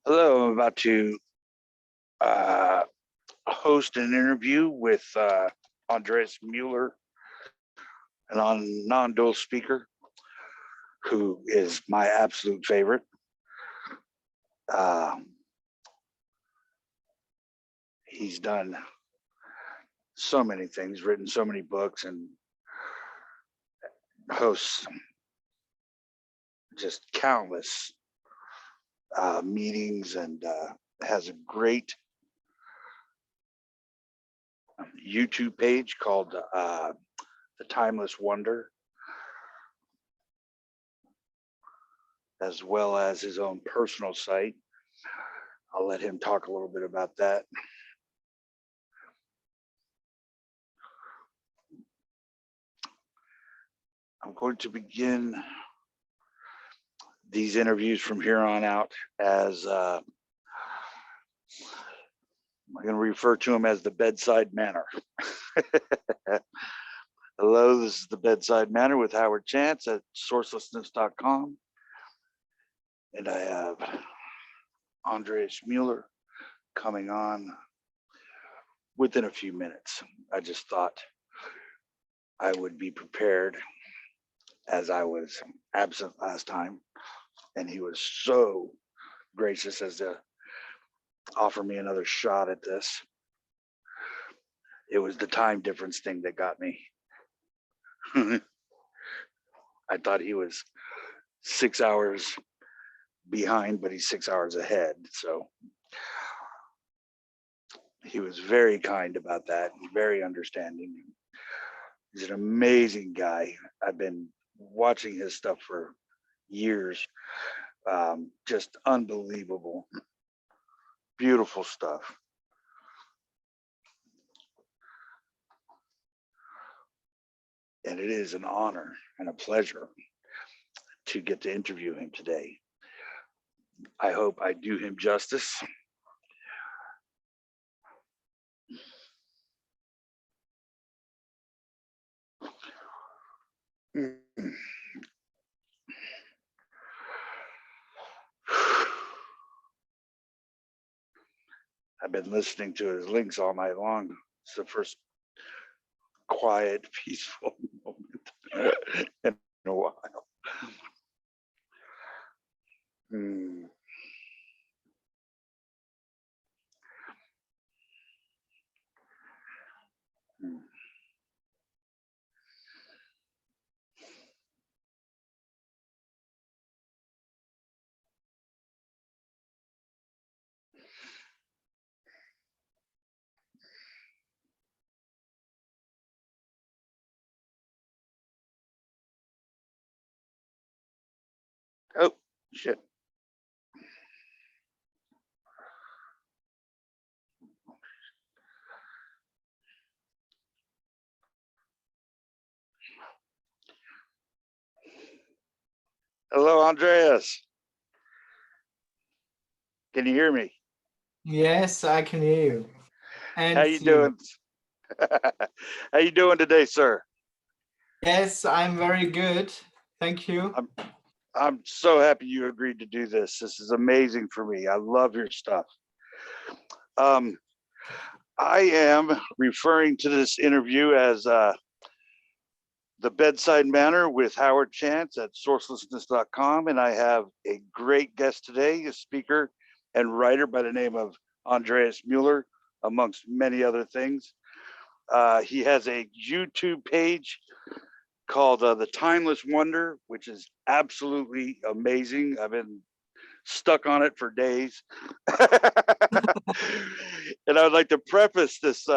Hello, I'm about to uh, host an interview with Andreas Müller, non-dual speaker, who is my absolute favorite. He's done so many things, written so many books, and hosts just countless meetings, and has a great YouTube page called The Timeless Wonder, as well as his own personal site. I'll let him talk a little bit about that. I'm going to begin these interviews from here on out as I'm going to refer to him as the Bedside Manor. Hello, this is the Bedside Manor with Howard Chance at sourcelessness.com. And I have Andreas Müller coming on within a few minutes. I just thought I would be prepared, as I was absent last time, and he was so gracious as to offer me another shot at this. It was the time difference thing that got me. I thought he was 6 hours behind, but he's 6 hours ahead. So he was very kind about that, and very understanding. He's an amazing guy. I've been watching his stuff for years. Just unbelievable, beautiful stuff. And it is an honor and a pleasure to get to interview him today. I hope I do him justice. I've been listening to his links all night long. It's the first quiet, peaceful moment in a while. Oh, shit. Hello, Andreas. Can you hear me? Yes, I can hear you. And how you doing? How you doing today, sir? Yes, I'm very good. Thank you. I'm so happy you agreed to do this. This is amazing for me. I love your stuff. I am referring to this interview as The Bedside Manor with Howard Chance at sourcelessness.com. And I have a great guest today, a speaker and writer by the name of Andreas Müller, amongst many other things. He has a YouTube page called The Timeless Wonder, which is absolutely amazing. I've been stuck on it for days. And I would like to preface this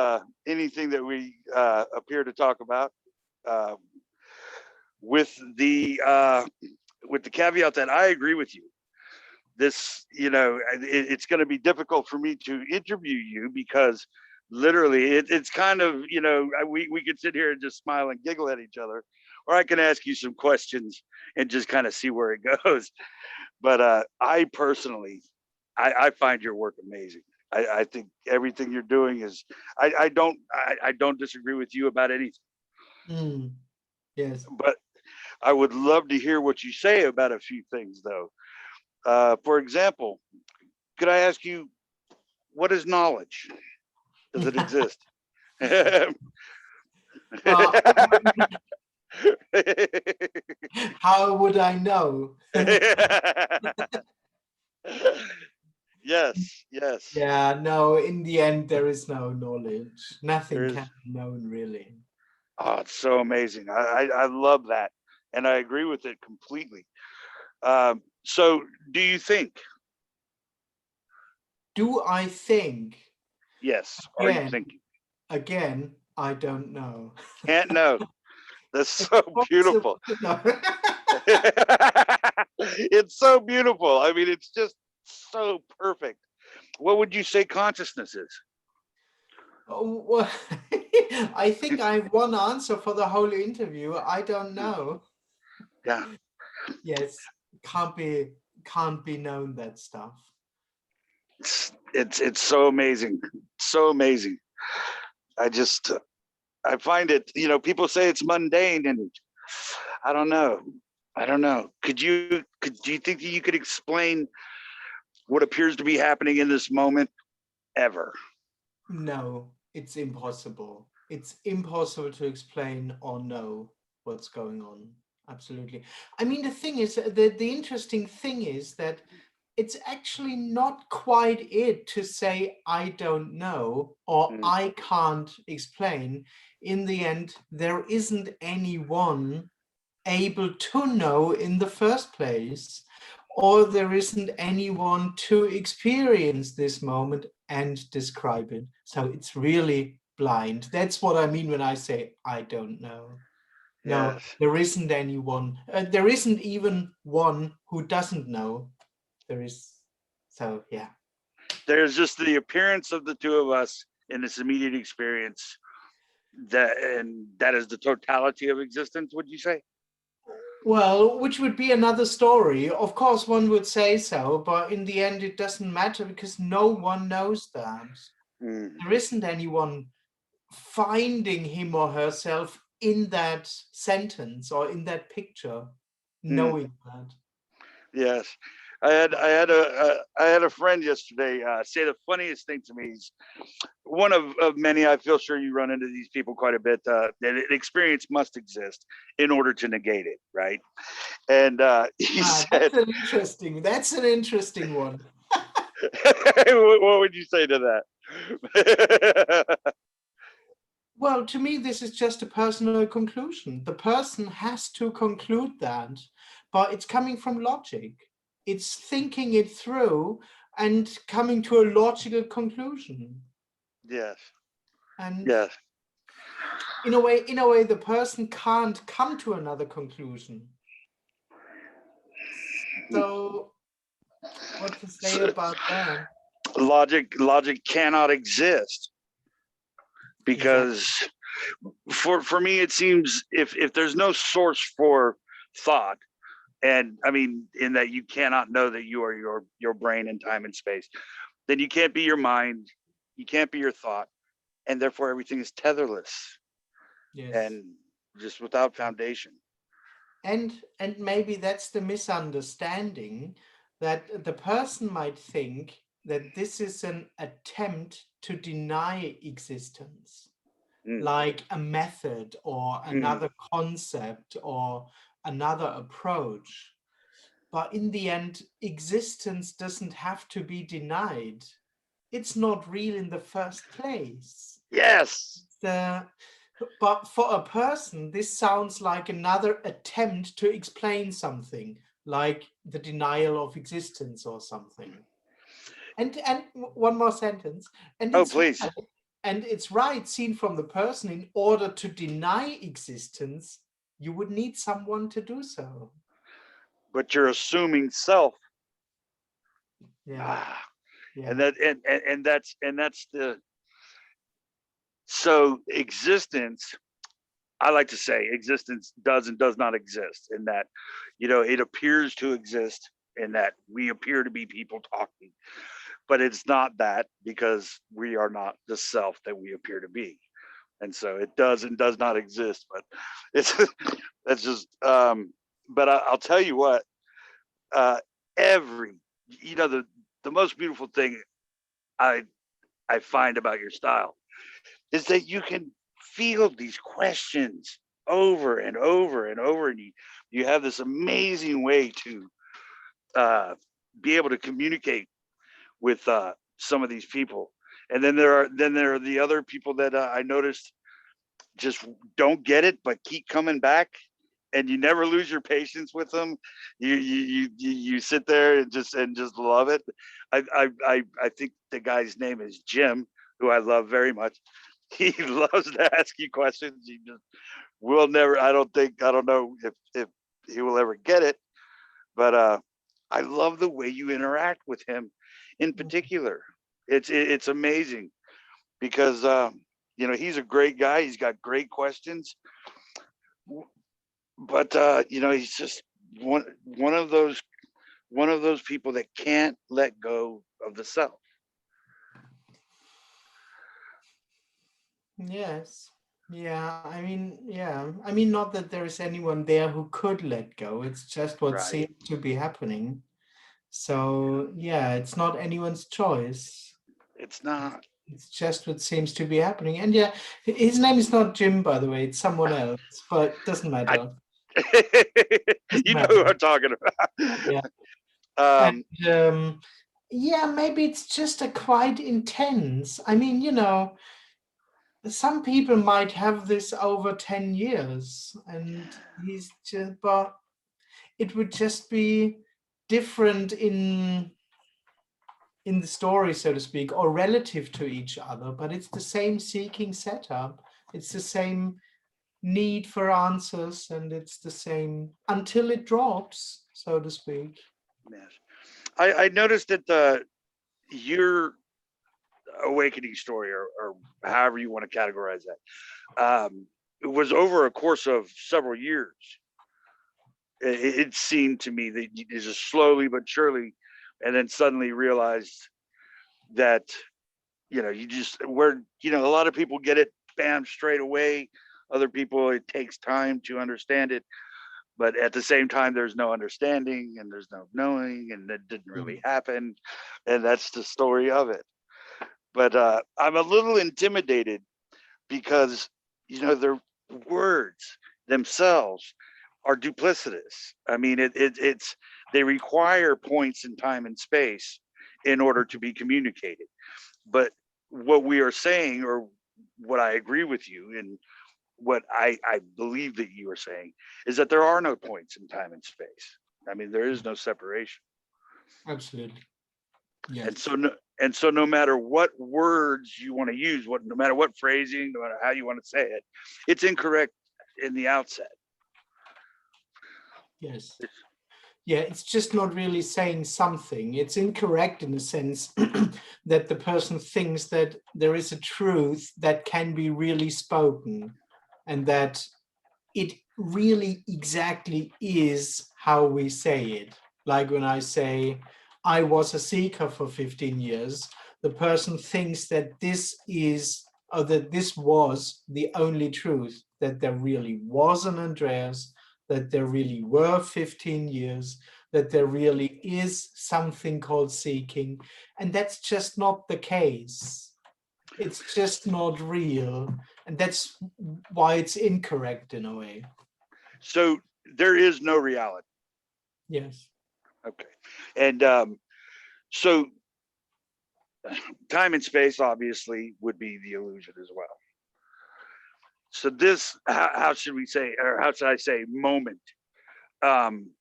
anything that we appear to talk about with the caveat that I agree with you. This, it's going to be difficult for me to interview you because literally it's kind of, we could sit here and just smile and giggle at each other, or I can ask you some questions and just kind of see where it goes. But I personally, I find your work amazing. I think everything you're doing is, I don't disagree with you about anything. Yes. But I would love to hear what you say about a few things, though. For example, could I ask you, what is knowledge? Does it exist? Well, how would I know? Yes, yes. Yeah, no, in the end, there is no knowledge. There Nothing is. can be known, really. Oh, it's so amazing. I love that, and I agree with it completely. So, do you think? Do I think? Yes. Are you Again, thinking? again, I don't know. Can't know. That's It's so possible beautiful. to know. It's so beautiful. I mean, it's just so perfect. What would you say consciousness is? Oh, well, I think I have one answer for the whole interview. I don't know. Yeah, Yes, can't be known, that stuff. it's so amazing, so amazing. I just I find it. People say it's mundane, and I don't know. I don't know. Do you think that you could explain what appears to be happening in this moment ever? No, it's impossible. It's impossible to explain or know what's going on. Absolutely. I mean, the thing is, the interesting thing is that it's actually not quite it to say, I don't know, or Mm, I can't explain. In the end, there isn't anyone able to know in the first place, or there isn't anyone to experience this moment and describe it. So it's really blind. That's what I mean when I say I don't know. No, yes. there isn't anyone. There isn't even one who doesn't know. There is. So yeah. There's just the appearance of the two of us in this immediate experience. That is the totality of existence. Would you say? Well, which would be another story. Of course, one would say so, but in the end, it doesn't matter because no one knows that. Mm, There isn't anyone finding him or herself in that sentence or in that picture, mm. knowing that. Yes, I had a friend yesterday say the funniest thing to me. He's one of many. I feel sure you run into these people quite a bit. That an experience must exist in order to negate it, right? And he said, That's an interesting one. "What would you say to that?" Well, to me, this is just a personal conclusion. The person has to conclude that, but it's coming from logic. It's thinking it through and coming to a logical conclusion. Yes, And yes. in a way, the person can't come to another conclusion. So, what to say So, about that? logic cannot exist Exactly. because for me it seems if there's no source for thought, and I mean in that you cannot know that you are your brain in time and space, then you can't be your mind, you can't be your thought, and therefore everything is tetherless Yes. and just without foundation. And maybe that's the misunderstanding, that the person might think that this is an attempt to deny existence, Mm, like a method or mm, another concept or another approach. But in the end, existence doesn't have to be denied. It's not real in the first place. yes. But for a person, this sounds like another attempt to explain something, like the denial of existence or something. And one more sentence, and Oh, it's please. right, and it's right, seen from the person. In order to deny existence, you would need someone to do so. But you're assuming self. Yeah, Ah, yeah, and that's the so existence. I like to say existence does and does not exist in that, it appears to exist in that we appear to be people talking, but it's not that because we are not the self that we appear to be. And so it does and does not exist, but it's that's just but I'll tell you what, uh every the the most beautiful thing I find about your style is that you can field these questions over and over and over, and you have this amazing way to be able to communicate with some of these people. And then there are the other people that I noticed just don't get it, but keep coming back, and you never lose your patience with them. You sit there and just love it. I think the guy's name is Jim, who I love very much. He loves to ask you questions. He just will never. I don't know if he will ever get it, but I love the way you interact with him, in particular. It's amazing because you know, he's a great guy. He's got great questions, but you know, he's just one of those people that can't let go of the self. Yes. Yeah, I mean, not that there is anyone there who could let go. It's just what Right. seems to be happening. So yeah, it's not anyone's choice. It's not. It's just what seems to be happening. And yeah, his name is not Jim, by the way. It's someone else, but doesn't I, matter. Doesn't you know who matter. I'm talking Yeah. about. And yeah, maybe it's just a quite intense. I mean, you know, some people might have this over 10 years, and he's just, but it would just be different in the story, so to speak, or relative to each other, but it's the same seeking setup. It's the same need for answers, and it's the same until it drops, so to speak. Yes. I noticed that your awakening story, or however you want to categorize that, it was over a course of several years. It seemed to me that you just slowly but surely, and then suddenly realized that, you know, you just, where, you know, a lot of people get it bam straight away. Other people, it takes time to understand it, but at the same time there's no understanding and there's no knowing, and that didn't really happen, and that's the story of it. But I'm a little intimidated because, you know, their words themselves are duplicitous. I mean, it's they require points in time and space in order to be communicated. But what we are saying, or what I agree with you, and what I believe that you are saying, is that there are no points in time and space. I mean, there is no separation. Absolutely. And Yes. so no matter what words you want to use, no matter what phrasing, no matter how you want to say it, it's incorrect in the outset. Yes. Yeah, it's just not really saying something. It's incorrect in the sense that the person thinks that there is a truth that can be really spoken, and that it really exactly is how we say it. Like when I say, I was a seeker for 15 years, the person thinks that this is, or that this was the only truth, that there really was an Andreas, that there really were 15 years, that there really is something called seeking. And that's just not the case. It's just not real. And that's why it's incorrect in a way. So there is no reality. Yes. Okay. And so time and space obviously would be the illusion as well. So this, how should we say, or how should I say, moment, um,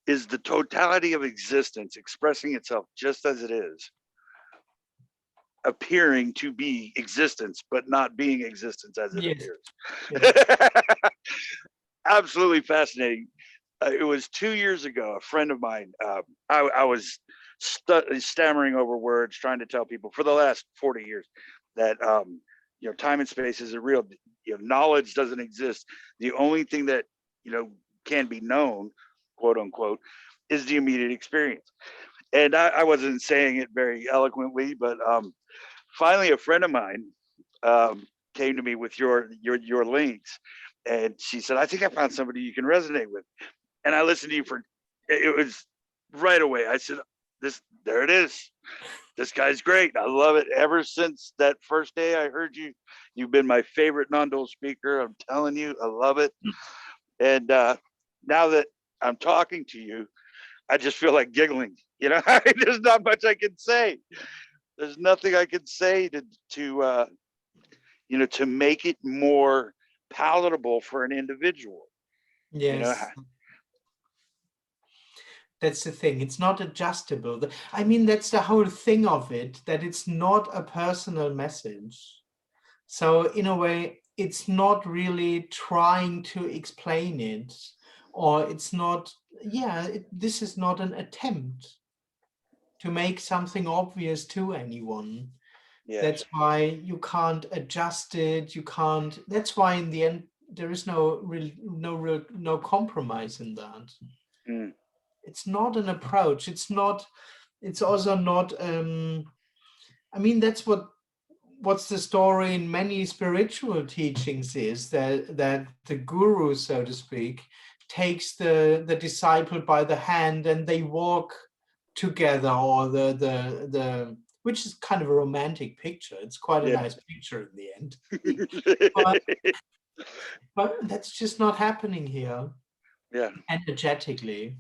is the totality of existence expressing itself just as it is, appearing to be existence, but not being existence as it Yes. appears. Yes. Absolutely fascinating. It was 2 years ago, a friend of mine, I was stammering over words, trying to tell people for the last 40 years that, you know, time and space isn't real. You know, knowledge doesn't exist. The only thing that, you know, can be known, quote unquote, is the immediate experience. And I wasn't saying it very eloquently, but finally a friend of mine came to me with your links, and she said, I think I found somebody you can resonate with. And I listened to you for, it was right away. I said, there it is. This guy's great. I love it. Ever since that first day I heard you, you've been my favorite non-dual speaker. I'm telling you, I love it. And now that I'm talking to you, I just feel like giggling. There's not much I can say. There's nothing I can say to make it more palatable for an individual. Yes. That's the thing. It's not adjustable. I mean, that's the whole thing of it, that it's not a personal message. So in a way, it's not really trying to explain it, or it's not, this is not an attempt to make something obvious to anyone. Yes. That's why you can't adjust it. You can't, that's why in the end, there is no compromise in that. Mm. It's not an approach. It's also not, I mean, that's what's the story in many spiritual teachings is that the guru, so to speak, takes the disciple by the hand and they walk together, or the which is kind of a romantic picture. It's quite a nice picture in the end. but that's just not happening here. Yeah. Energetically,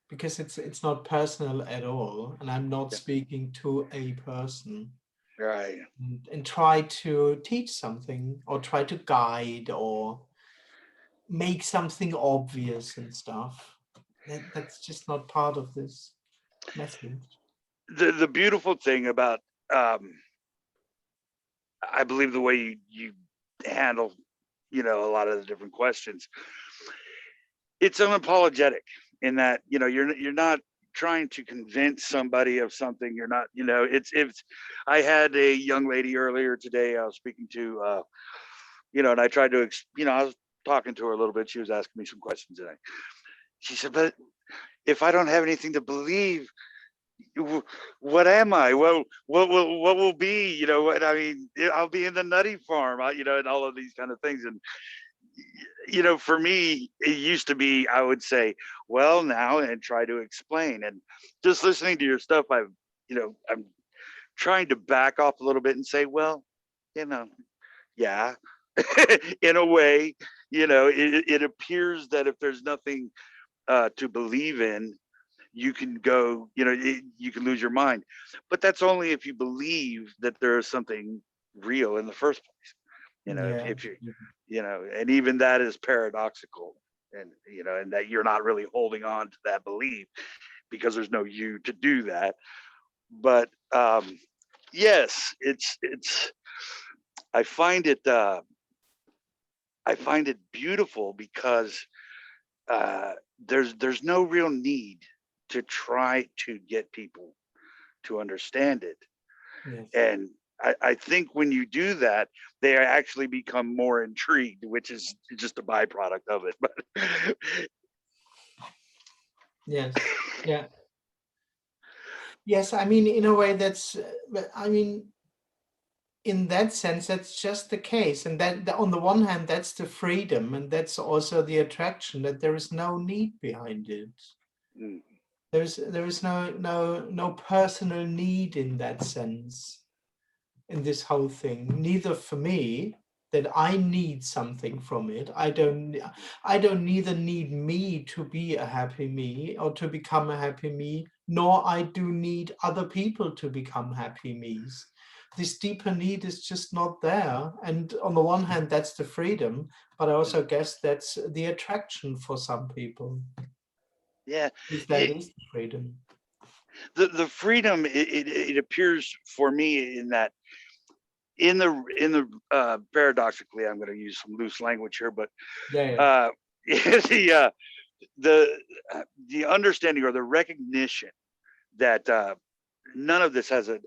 because it's not personal at all, and I'm not speaking to a person. Right. And try to teach something, or try to guide, or make something obvious and stuff. That's just not part of this message. The beautiful thing about I believe the way you handle a lot of the different questions, it's unapologetic in that you're not trying to convince somebody of something. You're not, it's I had a young lady earlier today I was speaking to, and I tried to, I was talking to her a little bit. She was asking me some questions, and she said, but if I don't have anything to believe, what am I? Well, what will be? What I mean, I'll be in the nutty farm, and all of these kind of things. And for me, it used to be, I would say, well, now, and try to explain. And just listening to your stuff, I'm trying to back off a little bit and say, well, yeah, in a way, it appears that if there's nothing to believe in, you can go, you can lose your mind. But that's only if you believe that there is something real in the first place. If you, and even that is paradoxical, and and that you're not really holding on to that belief because there's no you to do that. But yes, it's I find it beautiful because there's no real need to try to get people to understand it. Yes. And I think when you do that, they actually become more intrigued, which is just a byproduct of it. But yes, yeah, yes. I mean, in a way, I mean, in that sense, that's just the case. And that on the one hand, that's the freedom, and that's also the attraction, that there is no need behind it. mm. There is no personal need in that sense, in this whole thing. Neither for me, that I need something from it. I don't neither need me to be a happy me or to become a happy me, nor I do need other people to become happy me's. This deeper need is just not there. And on the one hand, that's the freedom, but I also guess that's the attraction for some people. Yeah, If that is the freedom. The freedom, it appears for me in that in the paradoxically, I'm going to use some loose language here, but the the understanding or the recognition that none of this has a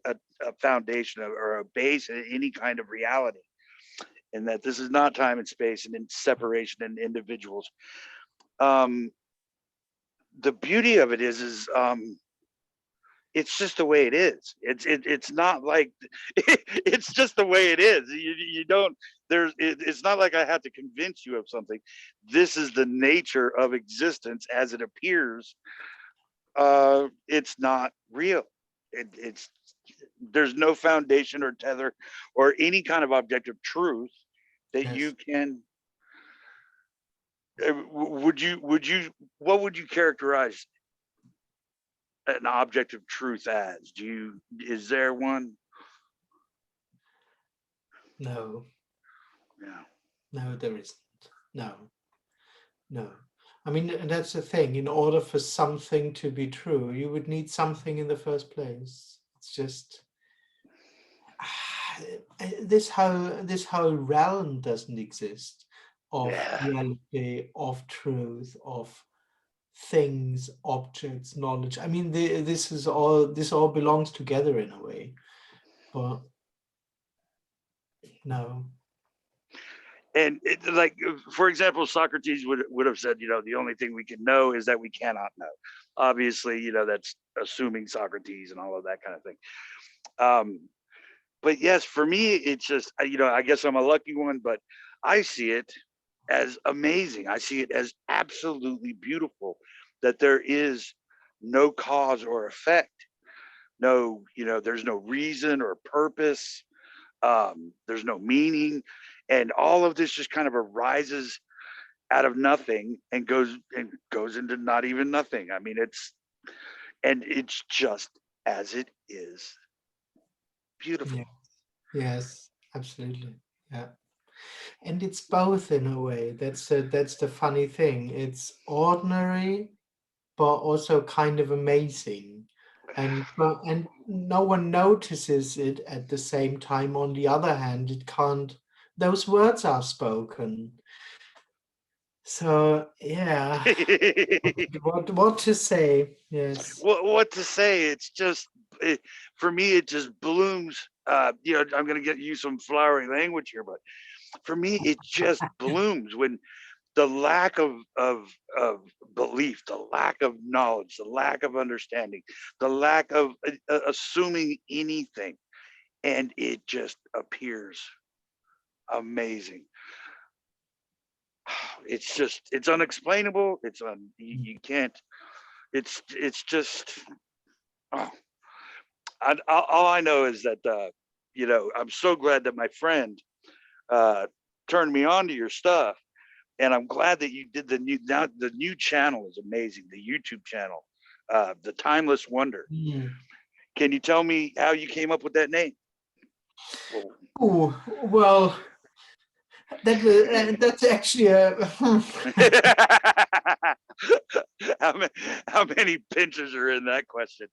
foundation or a base in any kind of reality, and that this is not time and space and in separation and individuals. The beauty of it is it's just the way it is. It's not like it's just the way it is. You don't it's not like I have to convince you of something. This is the nature of existence as it appears It's not real. It's there's no foundation or tether or any kind of objective truth that you Yes. can. Would you what would you characterize an objective truth as? Is there one? No, Yeah. no, there isn't. No, no. I mean, and that's the thing. In order for something to be true, you would need something in the first place. It's just this whole realm doesn't exist of Yeah. reality, of truth, of things, objects, knowledge. I mean, this all belongs together in a way, but no. And like, for example, Socrates would have said, the only thing we can know is that we cannot know. Obviously, that's assuming Socrates and all of that kind of thing. But yes, for me, it's just, I guess I'm a lucky one, but I see it as amazing. I see it as absolutely beautiful that there is no cause or effect. No, there's no reason or purpose. There's no meaning. And all of this just kind of arises out of nothing and goes into not even nothing. I mean, it's just as it is Yeah. beautiful. Yes, absolutely. Yeah. And it's both in a way. That's the funny thing. It's ordinary, but also kind of amazing. And no one notices it at the same time. On the other hand, it can't, those words are spoken. So yeah, what to say? Yes. What to say? It's just for me, it just blooms. I'm going to get you some flowery language here, but for me, it just blooms when the lack of belief, the lack of knowledge, the lack of understanding, the lack of assuming anything, and it just appears amazing. It's unexplainable. You can't. It's just. Oh, all I know is that I'm so glad that my friend uh, turned me on to your stuff, and I'm glad that you did the new channel is amazing. The YouTube channel, the Timeless Wonder. Mm. Can you tell me how you came up with that name? Well, Oh, well, that's actually a how many pinches are in that question?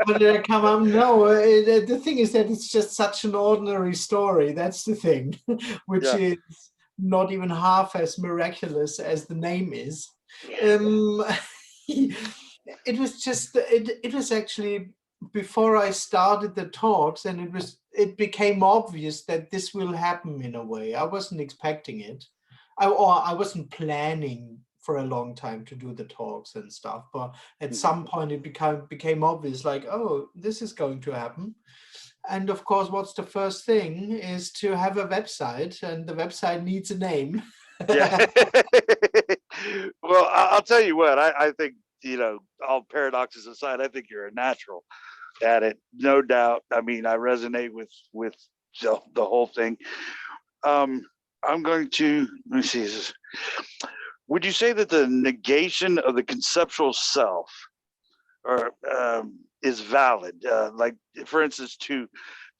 But come on, no. The thing is that it's just such an ordinary story. That's the thing, which Yeah. is not even half as miraculous as the name is. Yeah. Um, it was just it was actually before I started the talks, and it became obvious that this will happen in a way. I wasn't expecting it, or I wasn't planning for a long time to do the talks and stuff, but at some point it became obvious, like, oh, this is going to happen. And of course, what's the first thing is to have a website, and the website needs a name. Yeah. Well, I'll tell you what, I think, all paradoxes aside, I think you're a natural at it, no doubt. I mean, I resonate with the whole thing. Um, I'm going to, let me see, would you say that the negation of the conceptual self or is valid? Like, for instance, to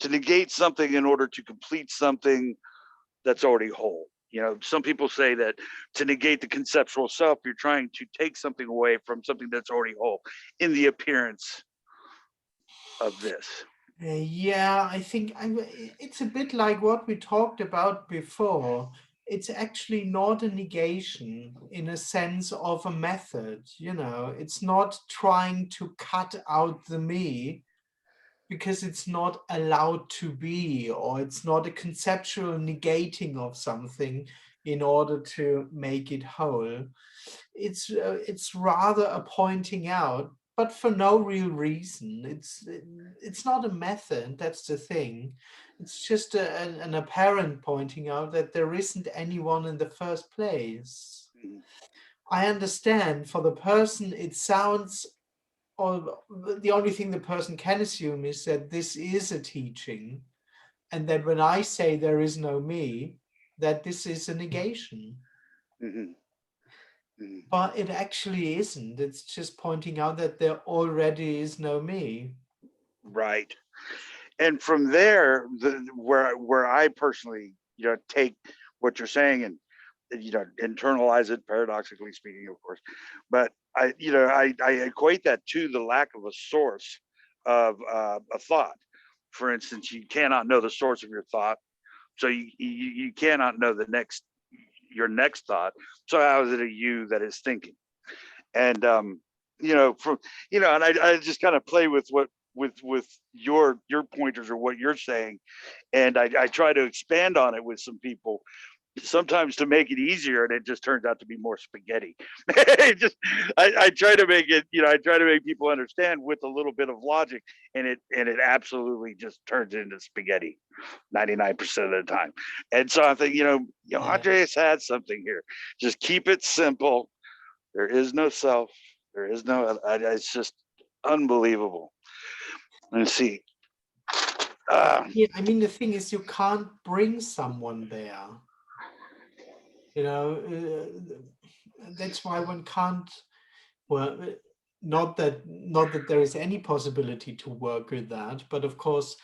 negate something in order to complete something that's already whole. Some people say that to negate the conceptual self, you're trying to take something away from something that's already whole in the appearance of this. Yeah, I think it's a bit like what we talked about before. It's actually not a negation in a sense of a method, It's not trying to cut out the me because it's not allowed to be, or it's not a conceptual negating of something in order to make it whole. It's rather a pointing out, but for no real reason. It's not a method. That's the thing. It's just an apparent pointing out that there isn't anyone in the first place. I understand for the person, it sounds, or the only thing the person can assume is that this is a teaching, and that when I say there is no me, that this is a negation. Mhm. Mhm. But it actually isn't. It's just pointing out that there already is no me. Right. And from there, where I personally, take what you're saying and, internalize it, paradoxically speaking, of course, but I equate that to the lack of a source of a thought. For instance, you cannot know the source of your thought, so you cannot know your next thought. So how is it a you that is thinking? And from and I just kind of play with what with your pointers or what you're saying, and I try to expand on it with some people, sometimes to make it easier, and it just turns out to be more spaghetti. I try to make it, I try to make people understand with a little bit of logic, and it absolutely just turns into spaghetti 99% of the time. And so I think, Yeah. Andreas had something here. Just keep it simple. There is no self. There is no. It's just unbelievable. Let's see. Yeah, I mean, the thing is, you can't bring someone there. That's why one can't. Well, not that there is any possibility to work with that, but of course,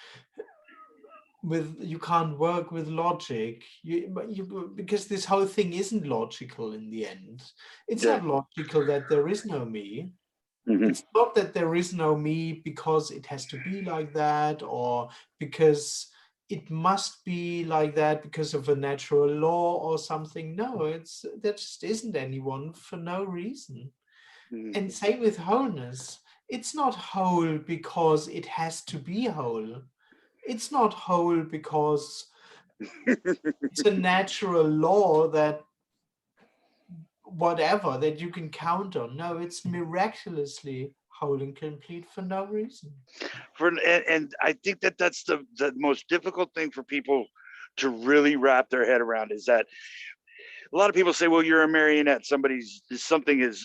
you can't work with logic. Because this whole thing isn't logical in the end. It's Yeah. not logical that there is no me. Mm-hmm. It's not that there is no me because it has to be like that, or because it must be like that because of a natural law or something. No, there just isn't anyone for no reason. Mm-hmm. And same with wholeness. It's not whole because it has to be whole. It's not whole because it's a natural law that whatever that you can count on. No, it's miraculously whole and complete for no reason. And I think that's the most difficult thing for people to really wrap their head around, is that a lot of people say, well, you're a marionette, something is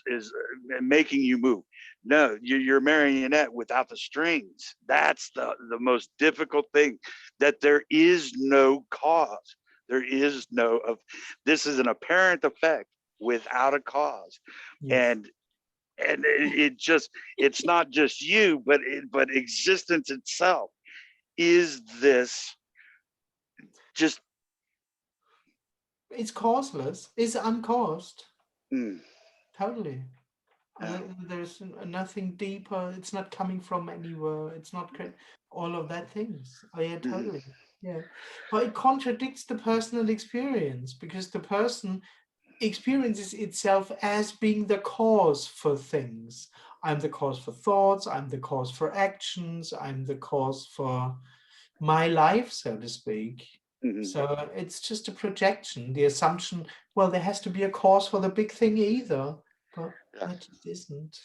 making you move. No, you're a marionette without the strings. That's the most difficult thing, that there is no cause. There is no of this is an apparent effect without a cause. Yes. And it's not just you, but existence itself is this just It's causeless. It's uncaused. mm, Totally. yeah. There's nothing deeper. It's not coming from anywhere. It's not all of that things. Oh yeah, Mhm. totally. Yeah. But it contradicts the personal experience, because the person experiences itself as being the cause for things. I'm the cause for thoughts. I'm the cause for actions. I'm the cause for my life, so to speak. Mhm. So it's just a projection, the assumption, well, there has to be a cause for the big thing either, but Yeah. that just isn't.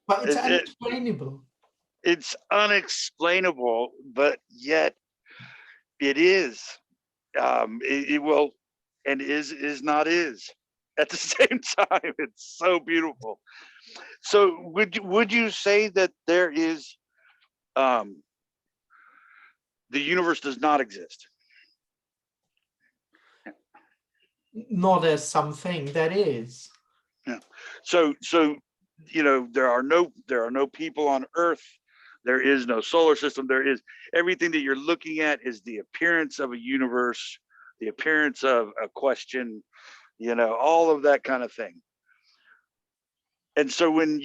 But it's It, unexplainable. it's unexplainable, but yet it is. It will, and is not is at the same time. It's so beautiful. So would you say that there is um, the universe does not exist? Not as something that is. Yeah. So there are no people on Earth. There is no solar system. There is everything that you're looking at is the appearance of a universe, the appearance of a question, all of that kind of thing. And so when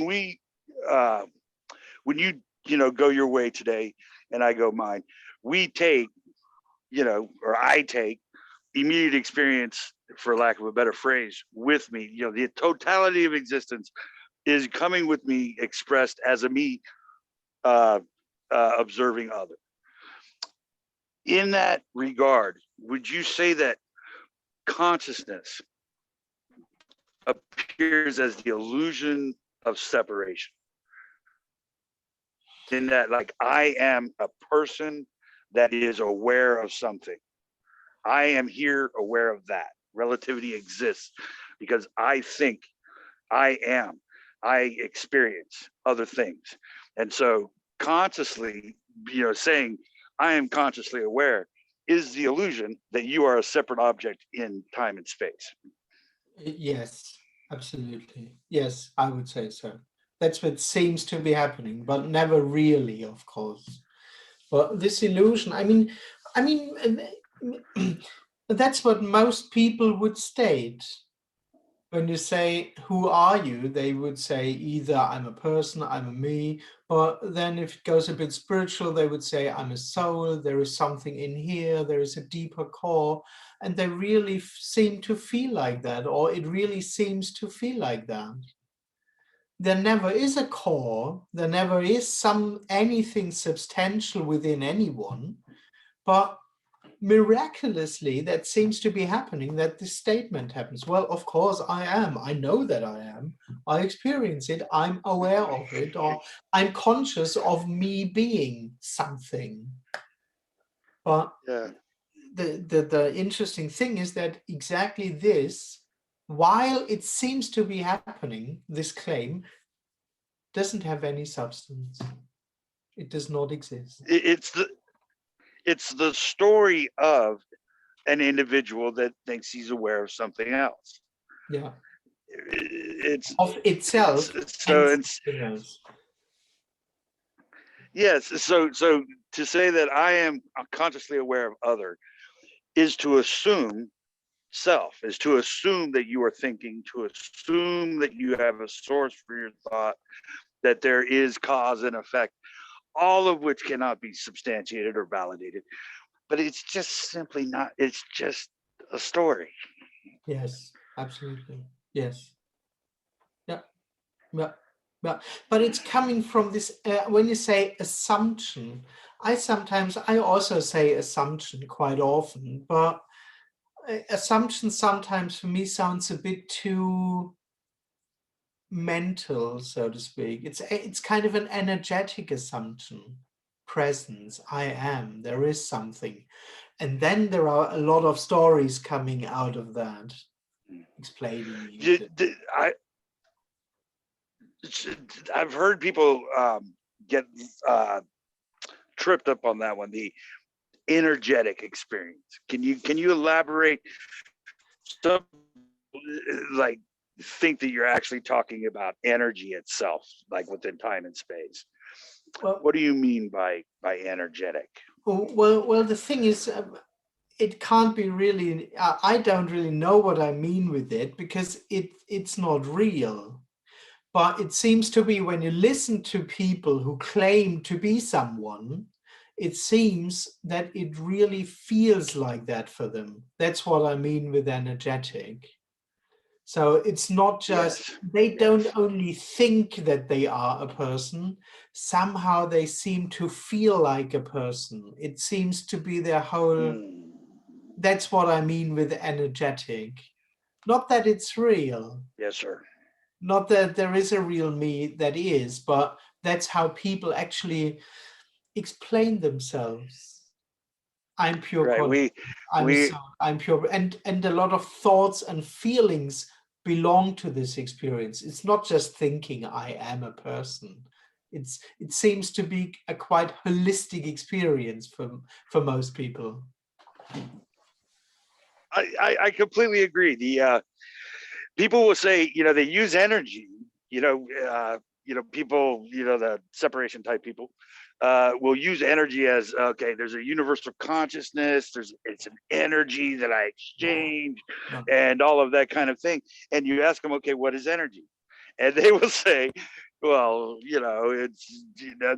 we uh, when you go your way today and I go mine, we take or I take immediate experience, for lack of a better phrase, with me. The totality of existence is coming with me, expressed as a me uh, observing other. In that regard, would you say that consciousness appears as the illusion of separation? In that, like, I am a person that is aware of something. I am here aware of that. Relativity exists. because I think, I am, I experience other things. And so consciously, saying I am consciously aware is the illusion that you are a separate object in time and space. Yes, absolutely. Yes, I would say so. That's what seems to be happening, but never really, of course. But this illusion, that's what most people would state. When you say, who are you? They would say either I'm a person, I'm a me, or then if it goes a bit spiritual, they would say I'm a soul, there is something in here, there is a deeper core. And they really seem to feel like that, or it really seems to feel like that. There never is a core, there never is anything substantial within anyone, but miraculously that seems to be happening, that this statement happens. Well, of course I am, I know that I am, I experience it, I'm aware of it, or I'm conscious of me being something. But Yeah. the interesting thing is that exactly this, while it seems to be happening, this claim doesn't have any substance. It does not exist. It's the story of an individual that thinks he's aware of something else. Yeah. It's Of itself so and it's something else. yes. So to say that I am consciously aware of other is to assume self, is to assume that you are thinking, to assume that you have a source for your thought, that there is cause and effect, all of which cannot be substantiated or validated. But it's just simply not, it's just a story. Yes, absolutely. Yes. Yeah. Yeah. Yeah. But it's coming from this, when you say assumption, I also say assumption quite often, but assumption sometimes for me sounds a bit too mental, so to speak. It's kind of an energetic assumption. Presence, I am, there is something. And then there are a lot of stories coming out of that, explaining it. I've heard people get tripped up on that one, the energetic experience. Can you elaborate? Some like think that you're actually talking about energy itself, like within time and space. Well, what do you mean by energetic? well, the thing is, it can't be really. I don't really know what I mean with it, because it's not real. But it seems to be, when you listen to people who claim to be someone, it seems that it really feels like that for them. That's what I mean with energetic. So it's not just, Yes. they don't only think that they are a person, somehow they seem to feel like a person. It seems to be their whole, that's what I mean with energetic. Not that it's real. Yes, sir. Not that there is a real me that is, but that's how people actually explain themselves. I'm pure Right. consciousness. I'm pure, and a lot of thoughts and feelings belong to this experience. It's not just thinking I am a person. It seems to be a quite holistic experience for most people. I completely agree. The people will say, they use energy, people, the separation type people will use energy as, okay, there's a universal consciousness, it's an energy that I exchange, and all of that kind of thing. And you ask them, okay, what is energy? And they will say, well,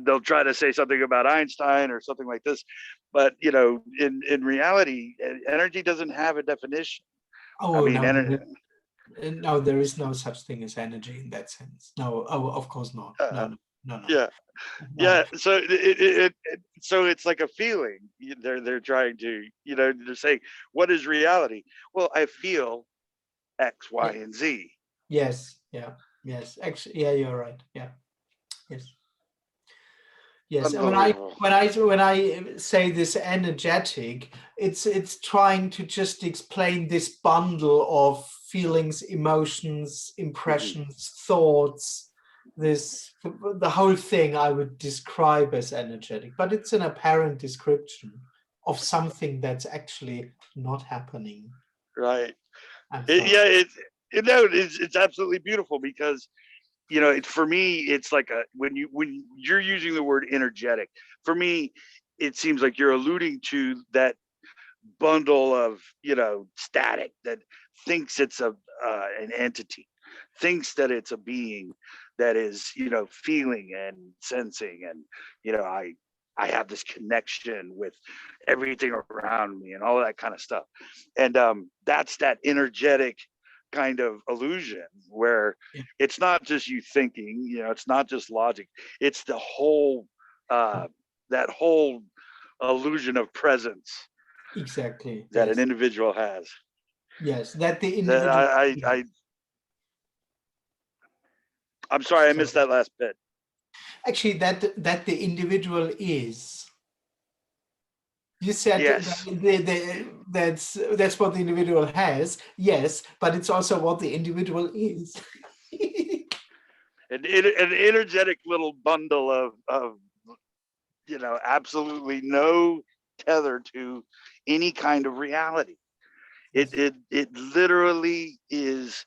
they'll try to say something about Einstein or something like this. But, in reality, energy doesn't have a definition. Oh, no. No, there is no such thing as energy in that sense. No, of course not. No. Yeah. No. So so it's like a feeling. They're trying to, they're saying, what is reality? Well, I feel X, Y, and Z. Yes. Yeah. Yes. Actually, yeah, you're right. Yeah. Yes. Yes. And when I say this energetic, it's trying to just explain this bundle of feelings, emotions, impressions, thoughts. The whole thing I would describe as energetic, but it's an apparent description of something that's actually not happening. Right. And Yeah, it's absolutely beautiful because, you know, for me, it's like when you're using the word energetic, for me, it seems like you're alluding to that bundle of, you know, static that thinks it's an entity, thinks that it's a being that is, you know, feeling and sensing, and, you know, I have this connection with everything around me and all that kind of stuff. And that's that energetic kind of illusion where it's not just you thinking, you know, it's not just logic, it's the whole that whole illusion of presence exactly. that Yes. an individual has. Yes, that the That individual. I'm sorry, I missed Sorry. that last bit. Actually, that the individual is. You said Yes, that's what the individual has. Yes, but it's also what the individual is. an energetic little bundle of, you know, absolutely no tether to any kind of reality. It literally is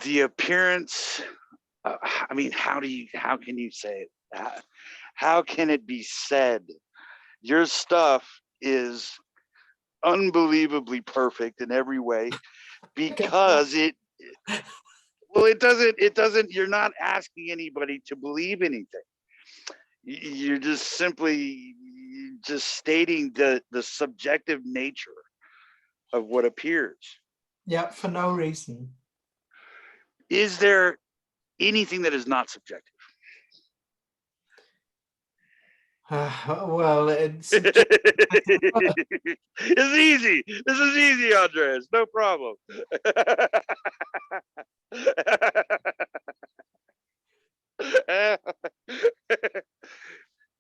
the appearance. I mean, how can you say it? How can it be said? Your stuff is unbelievably perfect in every way because it doesn't, you're not asking anybody to believe anything. You're just simply just stating the subjective nature of what appears. Yeah, for no reason. Is there anything that is not subjective? Well, it's It's easy. This is easy, Andreas. No problem.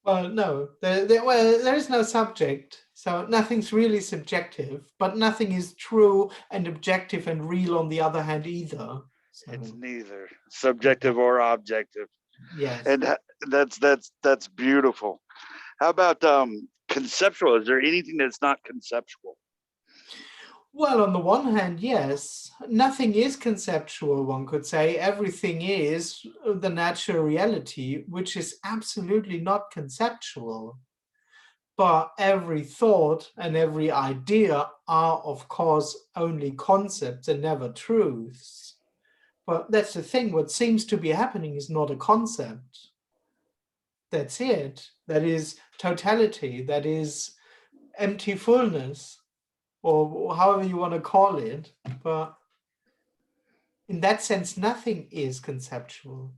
well, no, there is no subject, so nothing's really subjective, but nothing is true and objective and real on the other hand either. So, It's neither subjective or objective, yes. and that's beautiful. How about conceptual? Is there anything that's not conceptual? Well, on the one hand, yes, nothing is conceptual, one could say. Everything is the natural reality, which is absolutely not conceptual. But every thought and every idea are, of course, only concepts and never truths. But that's the thing. What seems to be happening is not a concept. That's it. That is totality. That is empty fullness, or however you want to call it. But in that sense, nothing is conceptual.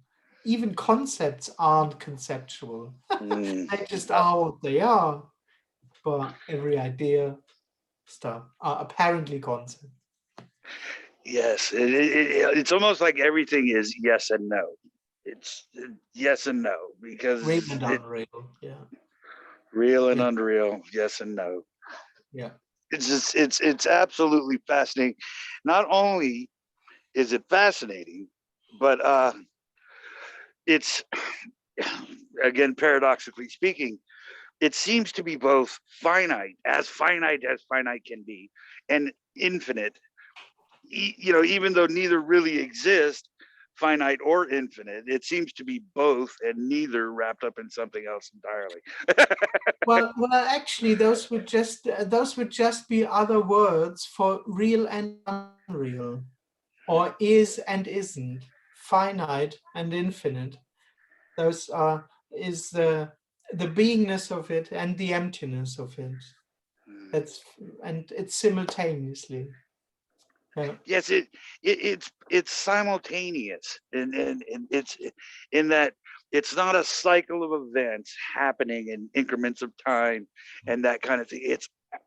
Even concepts aren't conceptual. They just are what they are. But every idea, stuff are apparently concepts. Yes, it's almost like everything is yes and no. It's yes and no Real because and it unreal. Yeah. real and Yeah. unreal. Yes and no. Yeah. It's just it's absolutely fascinating. Not only is it fascinating, but it's again paradoxically speaking, it seems to be both finite as finite can be, and infinite. You know, even though neither really exist, finite or infinite, it seems to be both and neither wrapped up in something else entirely. Well, actually, those would just be other words for real and unreal, or is and isn't, finite and infinite. Those is the beingness of it and the emptiness of it. That's and it's simultaneously. Yeah. Yes, it's simultaneous, and it's in that it's not a cycle of events happening in increments of time and that kind of thing.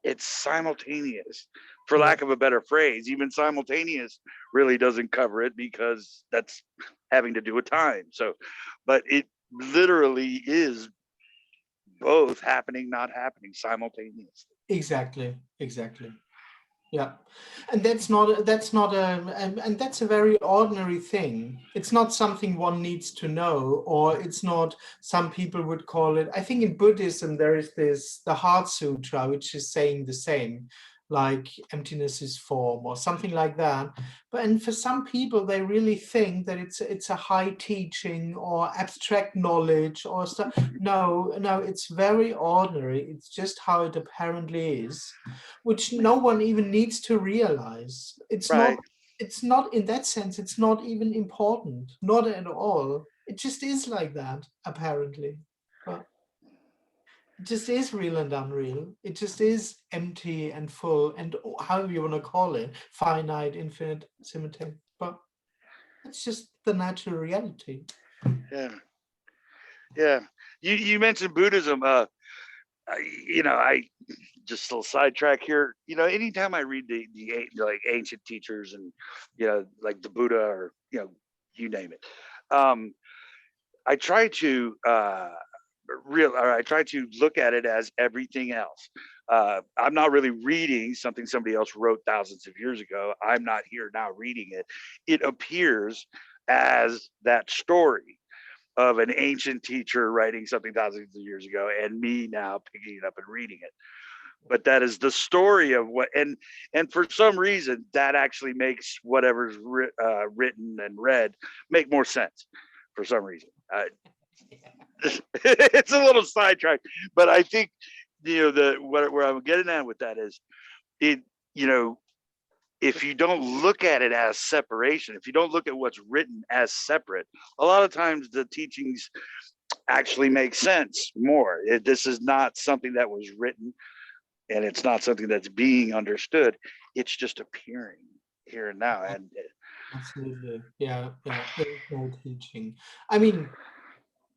It's simultaneous, for Yeah. lack of a better phrase. Even simultaneous really doesn't cover it because that's having to do with time. So, but it literally is both happening, not happening simultaneously. Exactly. Exactly. Yeah, and that's not and that's a very ordinary thing. It's not something one needs to know, or it's not, some people would call it, I think in Buddhism there is this, the Heart Sutra, which is saying the same, like emptiness is form or something like that. But and for some people they really think that it's a high teaching or abstract knowledge or stuff. No, no, it's very ordinary. It's just how it apparently is, which no one even needs to realize. Right. It's not in that sense, it's not even important, not at all. It just is like that, apparently. But it just is real and unreal. It just is empty and full, and however you want to call it, finite, infinite, simultaneous. But it's just the natural reality. Yeah. Yeah. You mentioned Buddhism. I just a little sidetrack here. Anytime I read the like ancient teachers and like the Buddha or you name it, I try to I try to look at it as everything else. I'm not really reading something somebody else wrote thousands of years ago. I'm not here now reading it. It appears as that story of an ancient teacher writing something thousands of years ago and me now picking it up and reading it. But that is the story of what, and for some reason that actually makes whatever's written and read make more sense for some reason. It's a little sidetracked, but I think where I'm getting at with that is it you know if you don't look at it as separation, if you don't look at what's written as separate, a lot of times the teachings actually make sense more. This is not something that was written, and it's not something that's being understood. It's just appearing here and now. And Absolutely. Yeah, yeah. There's no teaching. I mean,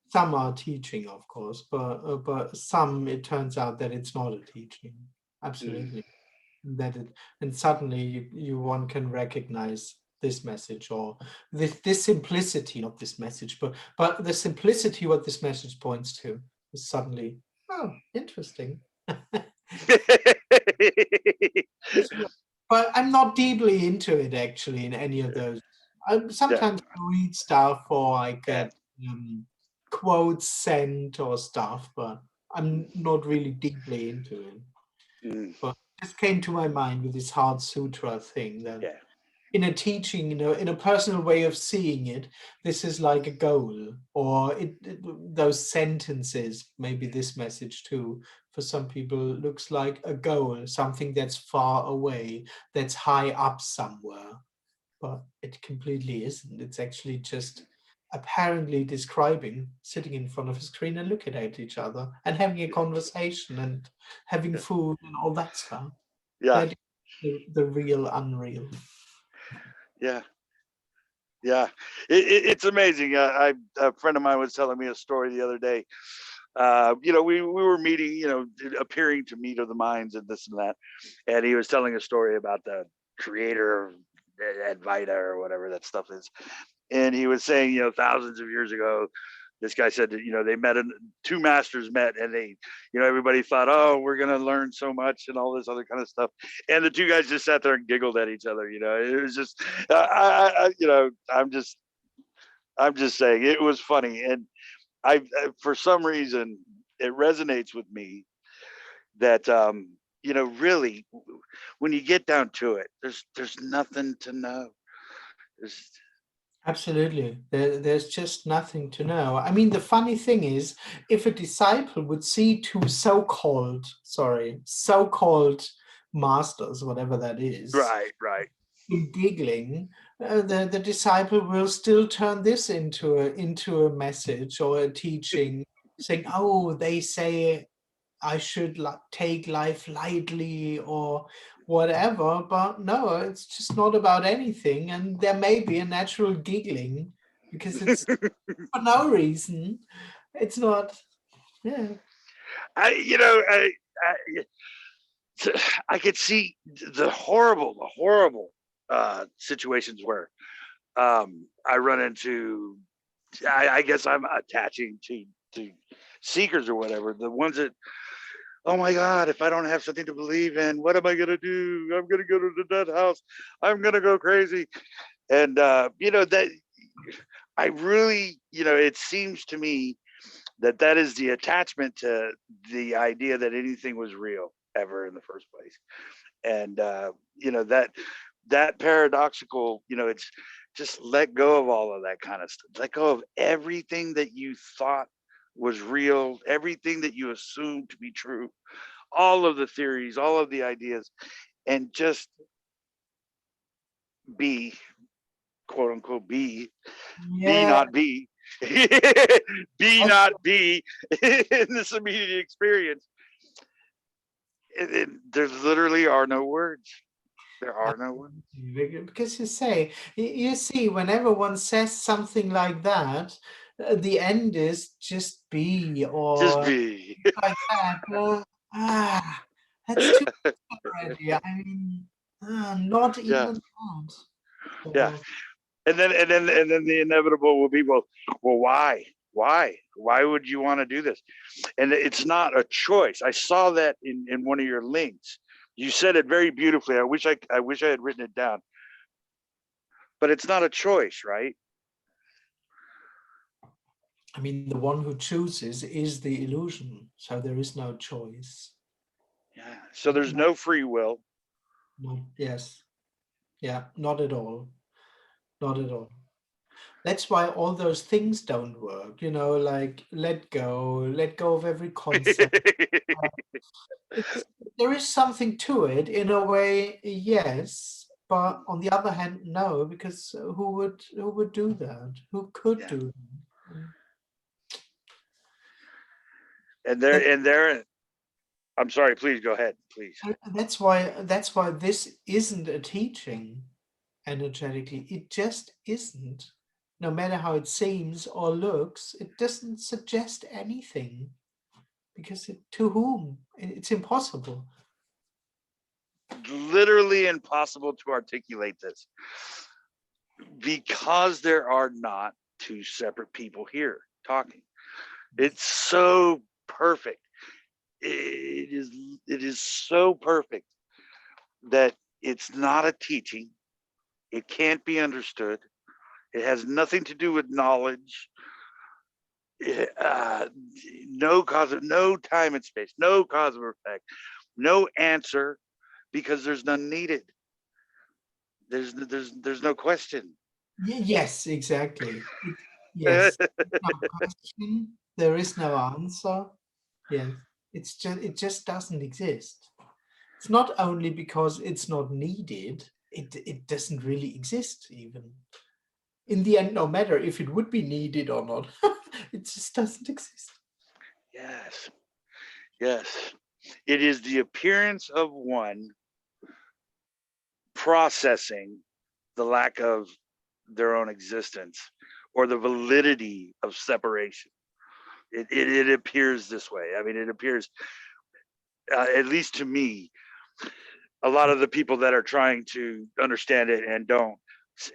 some are teaching, of course, but some, it turns out that it's not a teaching. Absolutely. That it, and suddenly you one can recognize this message, or this simplicity, not this message, but the simplicity what this message points to is suddenly, oh, interesting. But I'm not deeply into it actually in any of those. yeah, Sometimes I read stuff or I yeah. get quotes sent or stuff, but I'm not really deeply into it. Mm, But it just came to my mind with this Heart Sutra thing that yeah. in a teaching, in a personal way of seeing it, this is like a goal, or those sentences, maybe this message too, for some people looks like a goal, something that's far away, that's high up somewhere, but it completely isn't. It's actually just apparently describing sitting in front of a screen and looking at each other and having a conversation and having Yeah. food and all that stuff. Yeah. That is the real unreal. Yeah. Yeah. It's amazing. A friend of mine was telling me a story the other day. We were meeting, appearing to meet of the minds and this and that. And he was telling a story about the creator of Advaita or whatever that stuff is. And he was saying, thousands of years ago, this guy said that, they met, two masters met, and they, everybody thought, oh, we're going to learn so much and all this other kind of stuff. And the two guys just sat there and giggled at each other. It was just, I'm just saying it was funny. And for some reason, it resonates with me that, really, when you get down to it, there's nothing to know. There's, Absolutely. There's just nothing to know. I mean, the funny thing is, if a disciple would see two so-called masters, whatever that is, right, right. giggling, the disciple will still turn this into a message or a teaching, saying, "Oh, they say I should take life lightly or whatever," but no, it's just not about anything. And there may be a natural giggling because it's for no reason. It's not, yeah. I, you know, I could see the horrible situations where I run into. I guess I'm attaching to seekers or whatever. The ones that oh my God, if I don't have something to believe in, what am I going to do? I'm going to go to the nut house. I'm going to go crazy. And, that I really, it seems to me that is the attachment to the idea that anything was real ever in the first place. And, that paradoxical, it's just let go of all of that kind of stuff. Let go of everything that you thought was real, everything that you assumed to be true, all of the theories, all of the ideas, and just be, quote unquote, be Yeah, not be, be that's not be in this immediate experience. There literally are no words. There are no words. because you see, whenever one says something like that, the end is just be Just or be. like that. That's too much already. I mean, not Yeah, even that. yeah. So, And then the inevitable will be, well, why would you want to do this? And it's not a choice. I saw that in one of your links. You said it very beautifully. I wish I had written it down. But it's not a choice, right? I mean, the one who chooses is the illusion. So there is no choice. Yeah. So there's No, no free will. no, yes. Yeah, not at all. Not at all. That's why all those things don't work, like let go of every concept. It's, there is something to it in a way, yes, but on the other hand, no, because who would do that? Who could Yeah. do that? And That, there, I'm sorry, please go ahead, please. that's why this isn't a teaching energetically. It just isn't. No matter how it seems or looks, it doesn't suggest anything. Because to whom? It's impossible. Literally impossible to articulate this because there are not two separate people here talking. It's so perfect. It is it is so perfect that it's not a teaching. It can't be understood. It has nothing to do with knowledge. Uh, no cause of no time and space, no cause of effect, no answer because there's none needed. There's no question. Yes, exactly. Yes, no question. There is no answer. Yes, it just doesn't exist. It's not only because it's not needed. It doesn't really exist even. In the end, no matter if it would be needed or not, it just doesn't exist. Yes, yes. It is the appearance of one processing the lack of their own existence or the validity of separation. It appears this way. I mean, it appears, at least to me, a lot of the people that are trying to understand it and don't,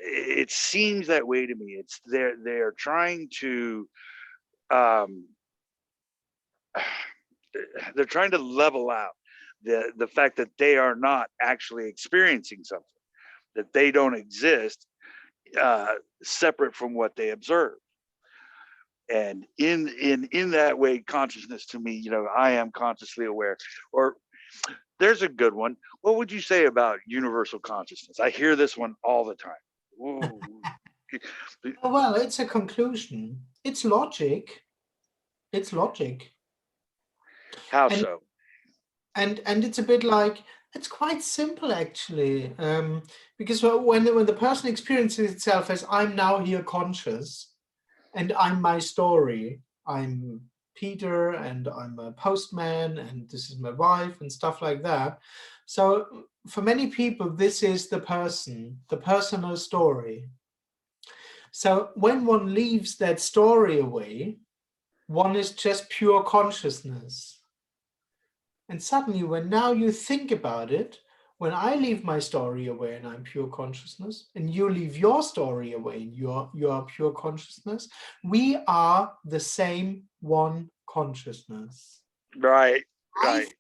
it seems that way to me. It's they're trying to um, they're trying to level out the fact that they are not actually experiencing something, that they don't exist separate from what they observe. And in that way, consciousness to me, I am consciously aware. Or there's a good one. What would you say about universal consciousness? I hear this one all the time. Ooh. Well, it's a conclusion. It's logic. It's logic. How And so? and it's a bit like it's quite simple actually, because when the person experiences itself as I'm now here conscious and I'm my story, I'm Peter and I'm a postman and this is my wife and stuff like that. So for many people this is the personal story. So when one leaves that story away, one is just pure consciousness. And suddenly, when now you think about it, when I leave my story away and I'm pure consciousness, and you leave your story away and you are pure consciousness, we are the same one consciousness. Right. Right.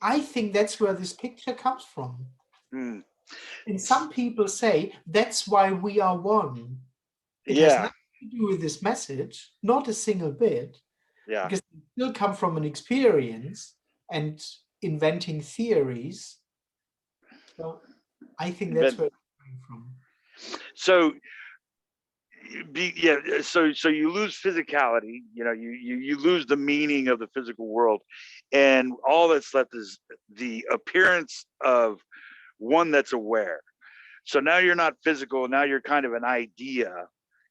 I think that's where this picture comes from. Mm. And some people say that's why we are one. It has Yeah. nothing to do with this message, not a single bit, Yeah. because they still come from an experience and inventing theories. So I think that's Invent. where it's coming from. So so you lose physicality, you lose the meaning of the physical world, and all that's left is the appearance of one that's aware. So now you're not physical, now you're kind of an idea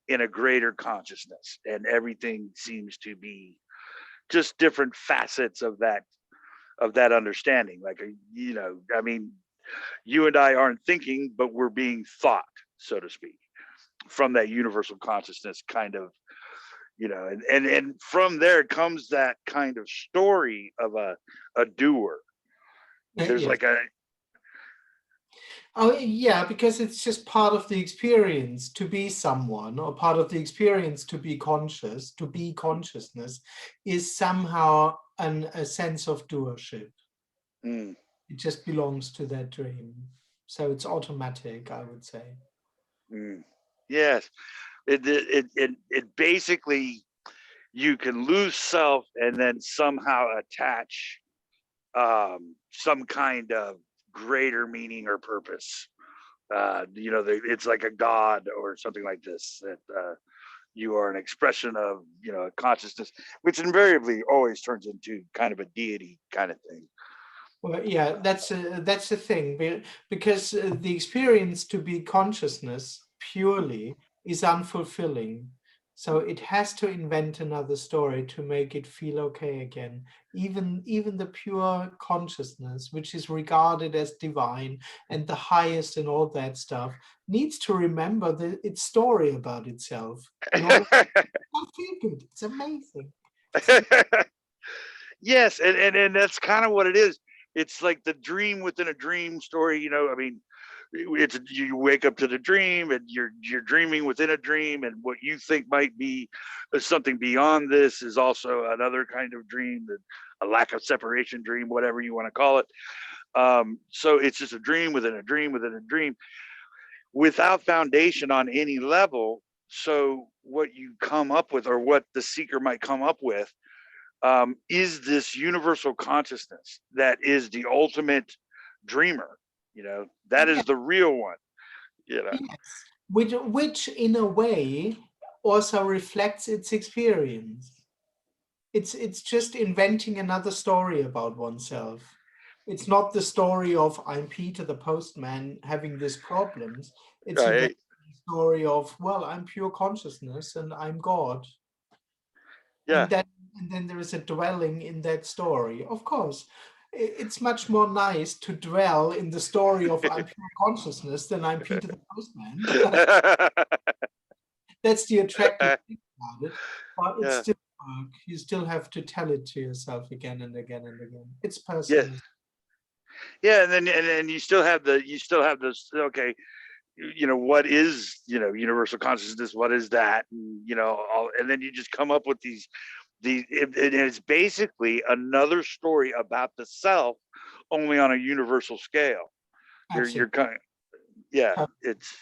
in a greater consciousness, and everything seems to be just different facets of that understanding. Like, I mean, you and I aren't thinking, but we're being thought, so to speak, from that universal consciousness kind of, and from there comes that kind of story of a doer. There's Yes. like a Oh, yeah, because it's just part of the experience to be someone, or part of the experience to be conscious, to be consciousness, is somehow a sense of doership. mm, It just belongs to that dream. So it's automatic, I would say. yes, it basically, you can lose self and then somehow attach some kind of greater meaning or purpose. It's like a god or something like this, that you are an expression of, a consciousness, which invariably always turns into kind of a deity kind of thing. Well, yeah, that's the thing, because the experience to be consciousness purely is unfulfilling. So it has to invent another story to make it feel okay again. Even the pure consciousness, which is regarded as divine and the highest and all that stuff, needs to remember its story about itself in order to feel good. It's amazing. Yes, and that's kind of what it is. It's like the dream within a dream story. I mean, it's, you wake up to the dream, and you're dreaming within a dream, and what you think might be something beyond this is also another kind of dream, that a lack of separation dream, whatever you want to call it. So it's just a dream within a dream within a dream, without foundation on any level. So what you come up with, or what the seeker might come up with, is this universal consciousness that is the ultimate dreamer. That Yeah. is the real one. Yes, which in a way also reflects its experience. It's just inventing another story about oneself. It's not the story of I'm Peter the postman having these problems. It's Right. inventing the story of, well, I'm pure consciousness and I'm God. Yeah. And that, and then there is a dwelling in that story. Of course, it's much more nice to dwell in the story of I'm pure consciousness than I'm Peter the postman. That's the attractive thing about it. But it's Yeah. still work. You still have to tell it to yourself again and again and again. It's Yeah. personal. Yeah. And then you still have this. Okay. What is, universal consciousness? What is that? And then you just come up with it is basically another story about the self, only on a universal scale. You're Absolutely. kind of, yeah, it's,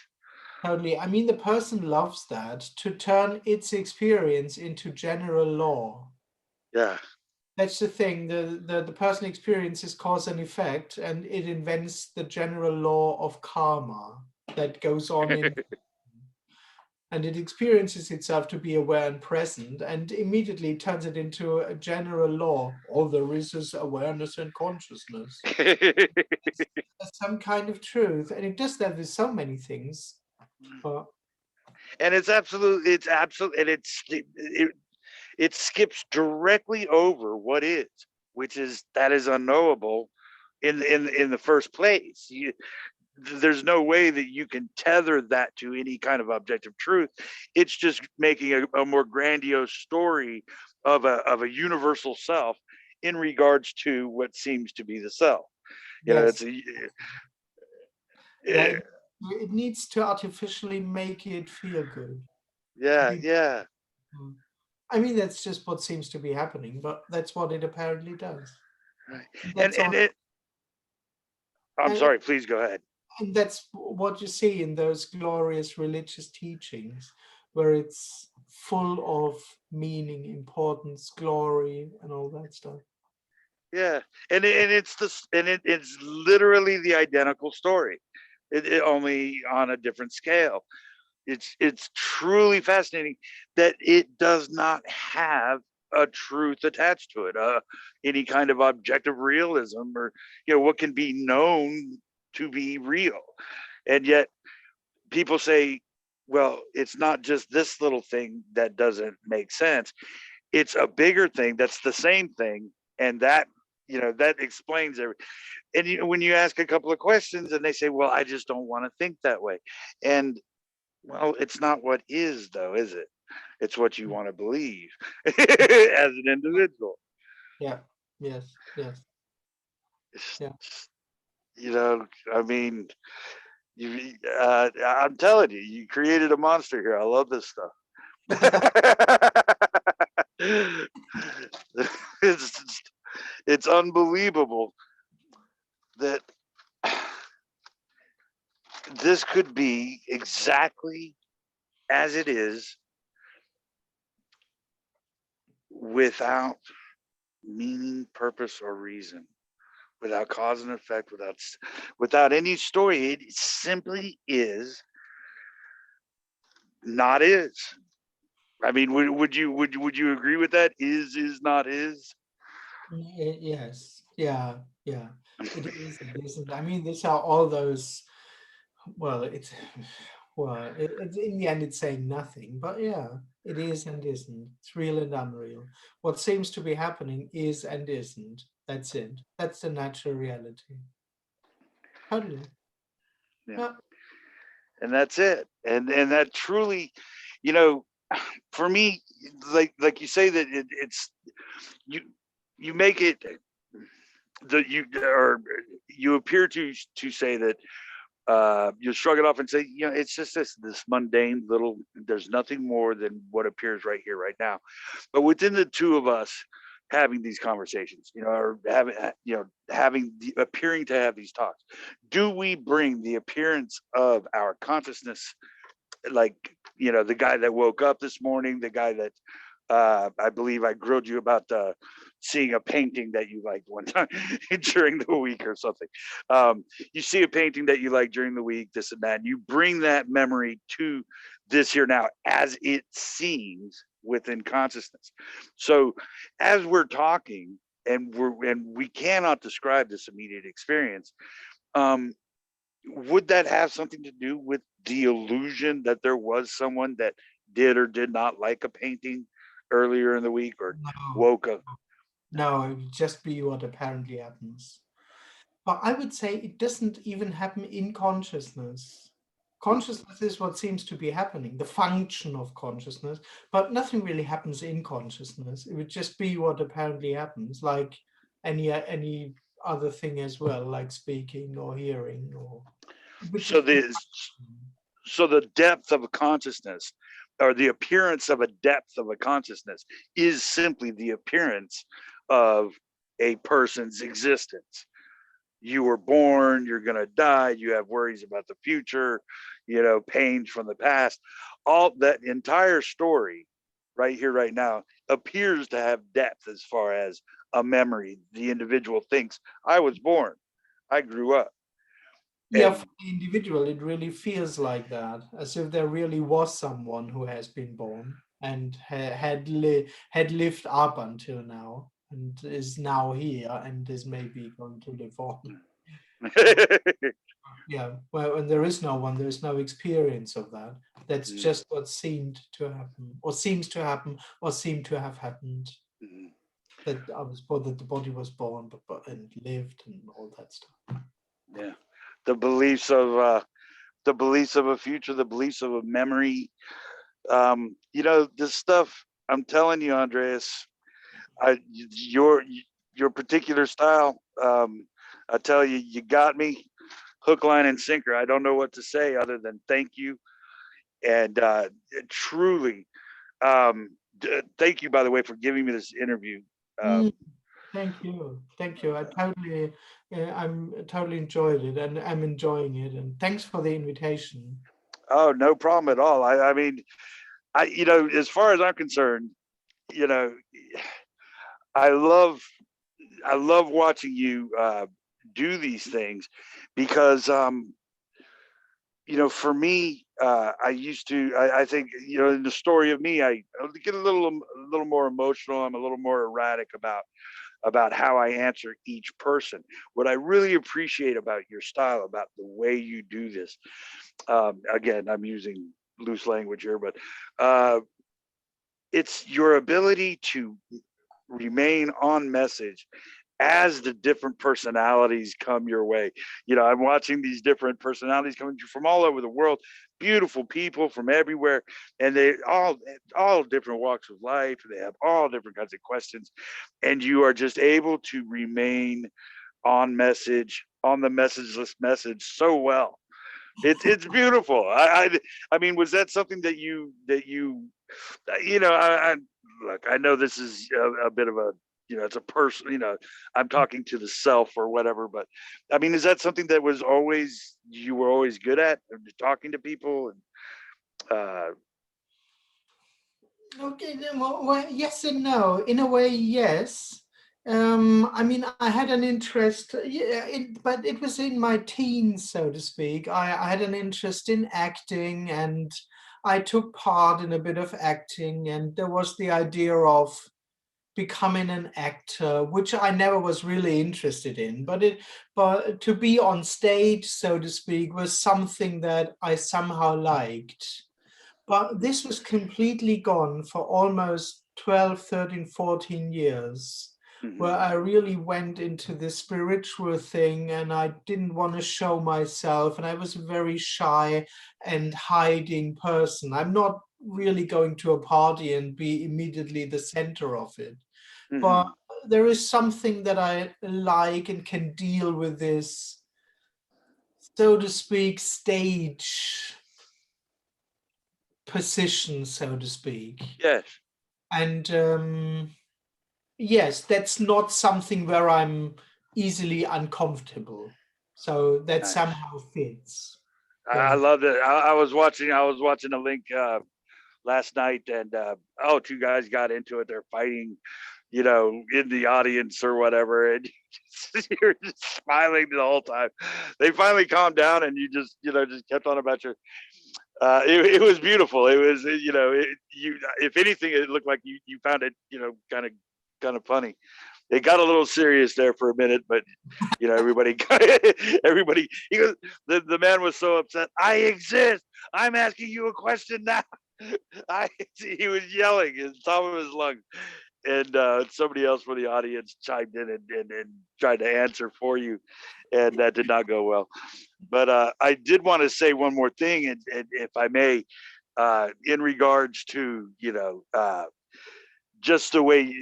Totally. I mean, the person loves that, to turn its experience into general law. yeah. That's the thing. The person experiences cause and effect, and it invents the general law of karma that goes on in, and it experiences itself to be aware and present, and immediately turns it into a general law. All there is awareness and consciousness. There's some kind of truth, and it does that with so many things. But And and it skips directly over what is, which is that is unknowable in the first place. There's no way that you can tether that to any kind of objective truth. It's just making a more grandiose story of a universal self in regards to what seems to be the self. yes, It's a, yeah, eh, it needs to artificially make it feel good to yeah, be. yeah. I mean, that's just what seems to be happening, but that's what it apparently does. Right. That's all. I'm And, sorry, please go ahead. and that's what you see in those glorious religious teachings, where it's full of meaning, importance, glory, and all that stuff. Yeah, and it's literally the identical story, it only on a different scale. It's truly fascinating that it does not have a truth attached to it, any kind of objective realism, or what can be known to be real, and yet people say, well, it's not just this little thing that doesn't make sense. It's a bigger thing that's the same thing, and that explains everything. And when you ask a couple of questions and they say, well, I just don't want to think that way, and well, it's not what is, though, is it? It's what you want to believe as an individual. Yeah. Yes. Yes. It's, Yeah. I mean, I'm telling you, you created a monster here. I love this stuff. it's it's unbelievable that this could be exactly as it is, without meaning, purpose, or reason, without cause and effect, without any story. It simply is, not is. I mean, would you agree with that? Is not is. Yes. Yeah. Yeah. It is. It isn't. I mean, these are all those. Well, it's it's in the end, it's saying nothing. But yeah, it is and isn't. It's real and unreal. What seems to be happening is and isn't. That's it. That's the natural reality. Totally. Yeah, Yeah. and that's it. And that truly, you know, for me, like you say that it's you you make it, that you appear to say that, you shrug it off and say, it's just this mundane little. There's nothing more than what appears right here, right now. But within the two of us having these conversations, or having appearing to have these talks, do we bring the appearance of our consciousness, like, the guy that woke up this morning, the guy that, I believe I grilled you about, seeing a painting that you liked one time during the week or something. You see a painting that you like during the week, this and that, and you bring that memory to this here now as it seems within consciousness. So as we're talking, and we cannot describe this immediate experience, um, would that have something to do with the illusion that there was someone that did or did not like a painting earlier in the week, or No, woke up? no, it would just be what apparently happens. But I would say it doesn't even happen in consciousness. Consciousness is what seems to be happening, the function of consciousness, but nothing really happens in consciousness. It would just be what apparently happens, like any other thing as well, like speaking or hearing, or it would So just be. the so the depth of a consciousness, or the appearance of a depth of a consciousness, is simply the appearance of a person's existence. You were born, you're going to die, you have worries about the future, pains from the past. All that entire story right here, right now, appears to have depth as far as a memory. The individual thinks, I was born, I grew up. Yeah, for And the individual, it really feels like that, as if there really was someone who has been born and had lived up until now and is now here and is maybe going to live on. Yeah, well, and there is no one, there is no experience of that. That's just what seemed to happen, or seems to happen, or seemed to have happened. That I was born, that the body was born, and lived, and all that stuff. yeah, the beliefs of a future, the beliefs of a memory. This stuff, I'm telling you, Andreas, your particular style, I tell you, you got me hook, line, and sinker. I don't know what to say other than thank you. And truly, thank you, by the way, for giving me this interview. Mm. Thank you. Thank you. I'm totally enjoyed it, and I'm enjoying it. And thanks for the invitation. Oh, no problem at all. I mean, as far as I'm concerned, you know, I love I love watching you do these things because for me, I used to. I think in the story of me, I get a little more emotional. I'm a little more erratic about how I answer each person. What I really appreciate about your style, about the way you do this, again, I'm using loose language here, but it's your ability to remain on message as the different personalities come your way. I'm watching these different personalities coming from all over the world, beautiful people from everywhere, and they all different walks of life. They have all different kinds of questions, and you are just able to remain on message, on the messageless message so well. It's beautiful. I mean, was that something I look, I know this is a bit of a, it's a person, I'm talking to the self or whatever, but I mean, is that something that you were always good at, talking to people? And Okay, then, well, yes and no. In a way, yes. I mean, I had an interest, yeah, but it was in my teens, so to speak. I had an interest in acting, and I took part in a bit of acting, and there was the idea of becoming an actor, which I never was really interested in. But to be on stage, so to speak, was something that I somehow liked. But this was completely gone for almost 12, 13, 14 years, where mhm, I really went into this spiritual thing and I didn't want to show myself. And I was a very shy and hiding person. I'm not really going to a party and be immediately the center of it. But mhm, there is something that I like and can deal with this, so to speak, stage position, so to speak. yes, And yes, that's not something where I'm easily uncomfortable. So that nice. somehow fits. I Yeah. love it. I was watching a link last night, and two guys got into it. They're fighting, in the audience or whatever, and you're just smiling the whole time. They finally calmed down, and you just kept on about your. It was beautiful. It was, if anything, it looked like you found it, kind of funny. It got a little serious there for a minute, but everybody, everybody. He goes, the man was so upset. I exist. I'm asking you a question now. He was yelling at the top of his lungs, and somebody else from the audience chimed in and tried to answer for you, and that did not go well. But I did want to say one more thing, and if I may, in regards to just the way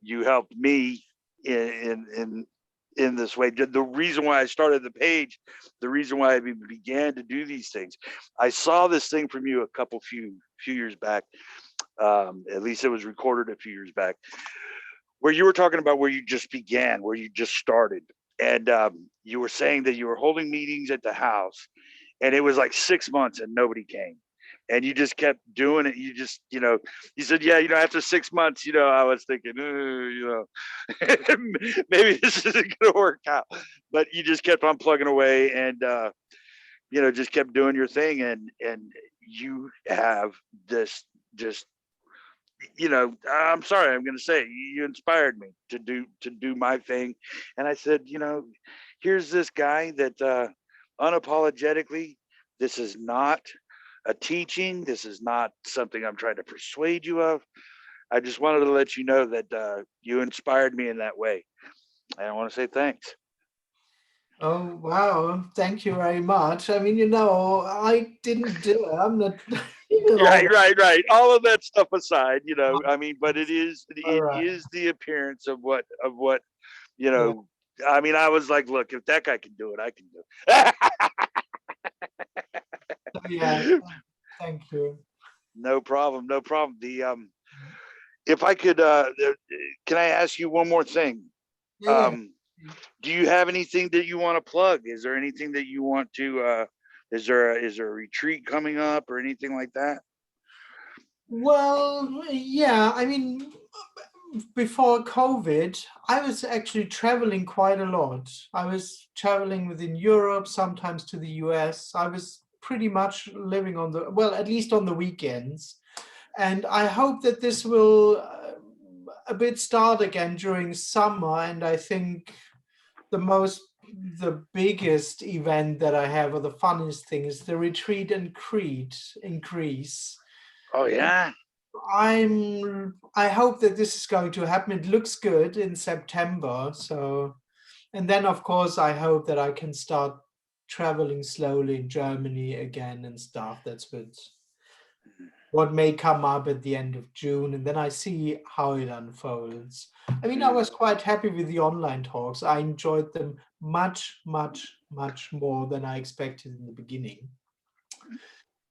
you helped me in this way. The reason why I started the page, the reason why I began to do these things, I saw this thing from you a few years back. At least it was recorded a few years back, where you were talking about where you just began, where you just started, and you were saying that you were holding meetings at the house, and it was like 6 months and nobody came, and you just kept doing it. You said, yeah, after 6 months, I was thinking, maybe this isn't going to work out, but you just kept on plugging away, and just kept doing your thing, and you have this just I'm sorry, I'm going to say, you inspired me to do my thing. And I said, here's this guy that unapologetically, this is not a teaching, this is not something I'm trying to persuade you of. I just wanted to let you know that you inspired me in that way, and I want to say thanks. Oh, wow. Thank you very much. I mean, I didn't do it. I'm not even all Right, right, right. All of that stuff aside, that. I mean, but it is All it right. is the appearance of what you Yeah. know. I mean, I was like, look, if that guy can do it, I can do Yeah. it. Thank you. No problem, no problem. if I could, can I ask you one more thing? Yeah. Do you have anything that you want to plug? Is there anything that you want to? Is there a retreat coming up or anything like that? Well, yeah, I mean, before COVID, I was actually traveling quite a lot. I was traveling within Europe, sometimes to the US. I was pretty much living on the, well, at least on the weekends. And I hope that this will a bit start again during summer. And I think the biggest event that I have, or the funniest thing, is the retreat in Crete in Greece. Oh yeah. I hope that this is going to happen. It looks good in September. So, and then of course I hope that I can start traveling slowly in Germany again and stuff. That's what may come up at the end of June, and then I see how it unfolds. I mean, I was quite happy with the online talks. I enjoyed them much, much, much more than I expected in the beginning.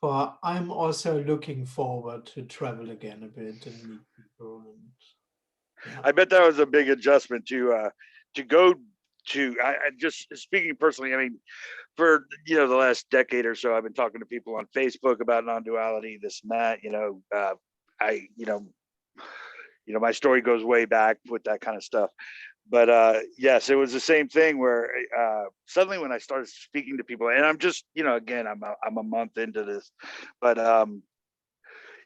But I'm also looking forward to travel again a bit and meet people. And yeah. I bet that was a big adjustment to go to. I just speaking personally. I mean, for the last decade or so, I've been talking to people on Facebook about non-duality, this and that. I my story goes way back with that kind of stuff. But yes, it was the same thing where suddenly when I started speaking to people, and I'm just again I'm a month into this, but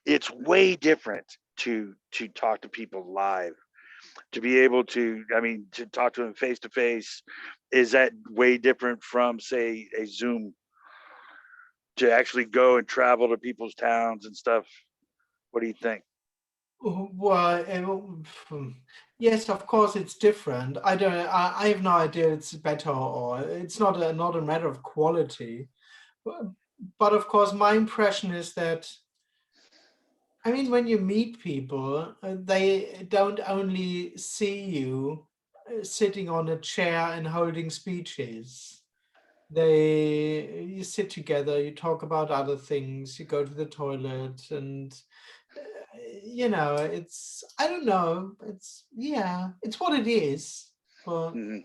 it's way different to talk to people live, to be able to, I mean, to talk to them face to face. Is that way different from, say, a Zoom, to actually go and travel to people's towns and stuff? What do you think? Well, yes, of course it's different. I don't. I have no idea it's better, or it's not a matter of quality. But of course, my impression is that, I mean, when you meet people, they don't only see you sitting on a chair and holding speeches. You sit together, you talk about other things, you go to the toilet, and it's, I don't know, it's what it is. But Mhm.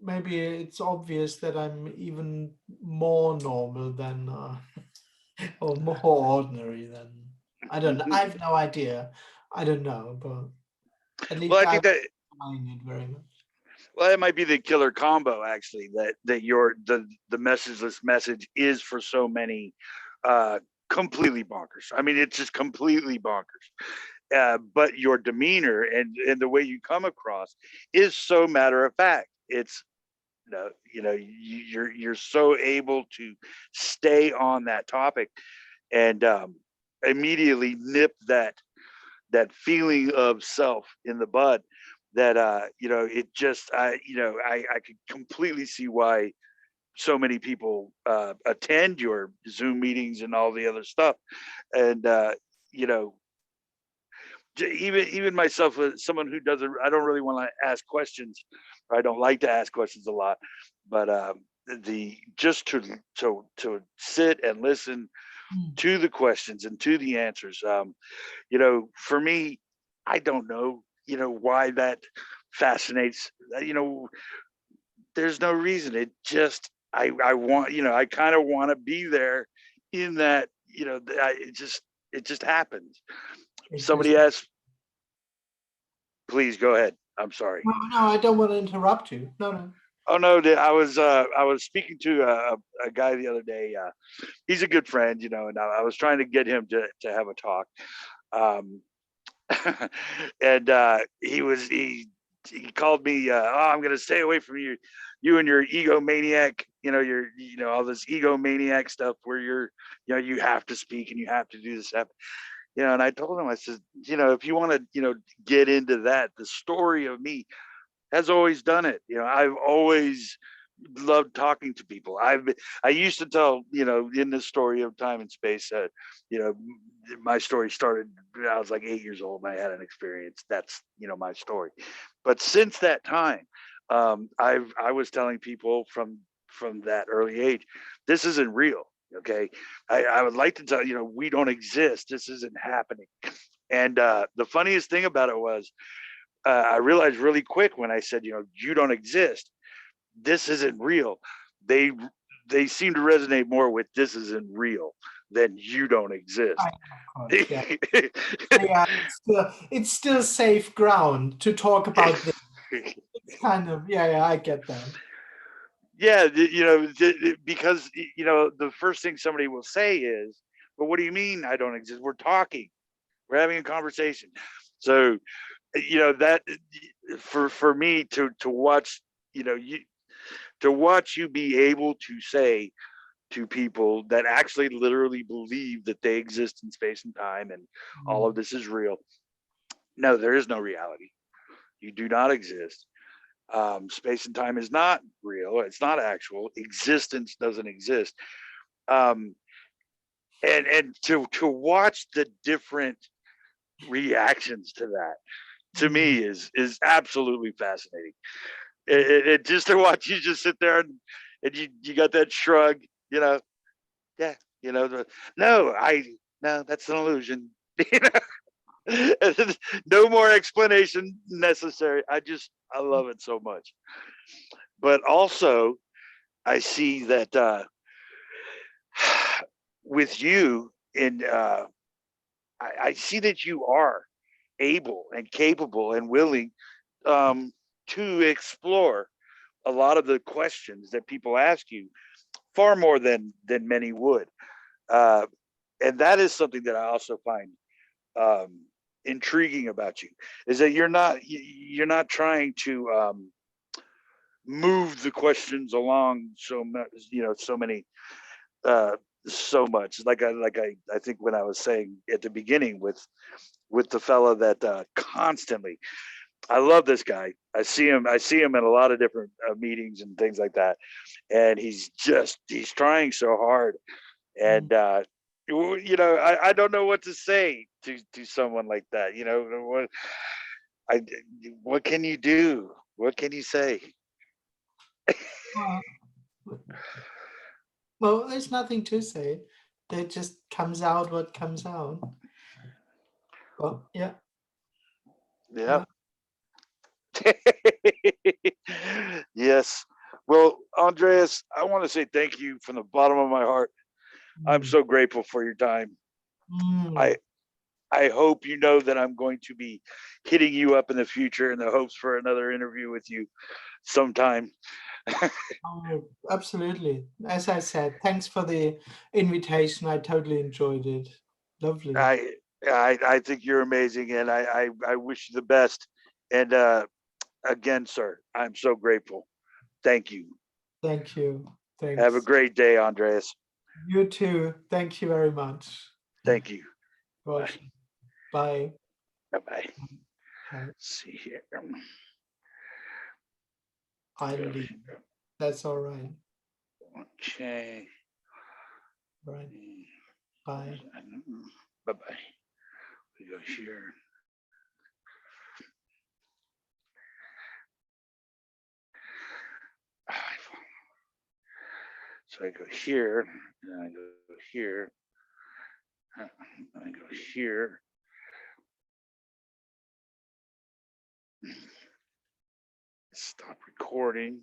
maybe it's obvious that I'm even more normal than or more ordinary than, I don't know. I have no idea. I don't know, but at Well, least I I'm think that, enjoying it very much. well, that might be the killer combo, actually. That your the messageless message is for so many uh, completely bonkers. I mean, it's just completely bonkers. But your demeanor and the way you come across is so matter of fact. It's you're so able to stay on that topic and immediately nip that feeling of self in the bud, that it just I could completely see why so many people attend your Zoom meetings and all the other stuff. And you know even myself, someone who doesn't, I don't really want to ask questions, or I don't like to ask questions a lot, but the just to sit and listen Mm. to the questions and to the answers. For me, I don't know, why that fascinates. There's no reason. It just, I want, I kind of want to be there in that, it just happens. It just, Somebody asked, please go ahead. I'm sorry. no, no, I don't want to interrupt you. No, no. Oh no, I was speaking to a guy the other day. He's a good friend, and I was trying to get him to have a talk. Um, and he called me. Oh, I'm going to stay away from you and your egomaniac. Your all this egomaniac stuff where you have to speak and you have to do this stuff. And I told him, I said, if you want to get into that, the story of me has always done it. I've always loved talking to people. I used to tell, in this story of time and space, you know, my story started when I was like 8 years old and I had an experience. That's, my story. But since that time, I was telling people from that early age, this isn't real. Okay. I would like to tell you, we don't exist. This isn't happening. And the funniest thing about it was, I realized really quick when I said, you don't exist. This isn't real. They they seem to resonate more with this isn't real than you don't exist. Of course, yeah. Yeah, it's still safe ground to talk about this. It's kind of, yeah, I get that. Yeah, because the first thing somebody will say is, "But what do you mean I don't exist? We're talking, we're having a conversation." So, that for me to watch, you to watch you be able to say to people that actually literally believe that they exist in space and time and all of this is real. No, there is no reality. You do not exist. Space and time is not real. It's not actual. Existence doesn't exist. Um, and to watch the different reactions to that, to me, is absolutely fascinating. It just to watch you just sit there and you got that shrug, yeah, no, no, that's an illusion. No more explanation necessary. I love it so much. But also, I see that with you, and I see that you are able and capable and willing to explore a lot of the questions that people ask you, far more than many would. Uh, and that is something that I also find um, intriguing about you, is that you're not trying to move the questions along so much, so many, uh, so much. Like I think when I was saying at the beginning with the fella that constantly, I love this guy. I see him in a lot of different meetings and things like that, and he's trying so hard, and I don't know what to say to someone like that. I what can you do? What can you say? Uh, well, there's nothing to say. It just comes out what comes out. Well, yeah. Yeah. Yes. Well, Andreas, I want to say thank you from the bottom of my heart. I'm Mm. so grateful for your time. Mm. I I hope you know that I'm going to be hitting you up in the future in the hopes for another interview with you sometime. Oh, absolutely. As I said, thanks for the invitation. I totally enjoyed it. Lovely. I I think you're amazing, and I wish you the best. And again, sir, I'm so grateful. Thank you. Thank you. Have a Thanks. great day, Andreas. You too. Thank you very much. Thank you. Bye. Roger. Bye. Bye. Bye. Bye. See here. I'll Go leave. here. That's all right. Okay. Right. Bye. Bye bye. We go here. So I go here, and I go here, and I go here. Stop recording.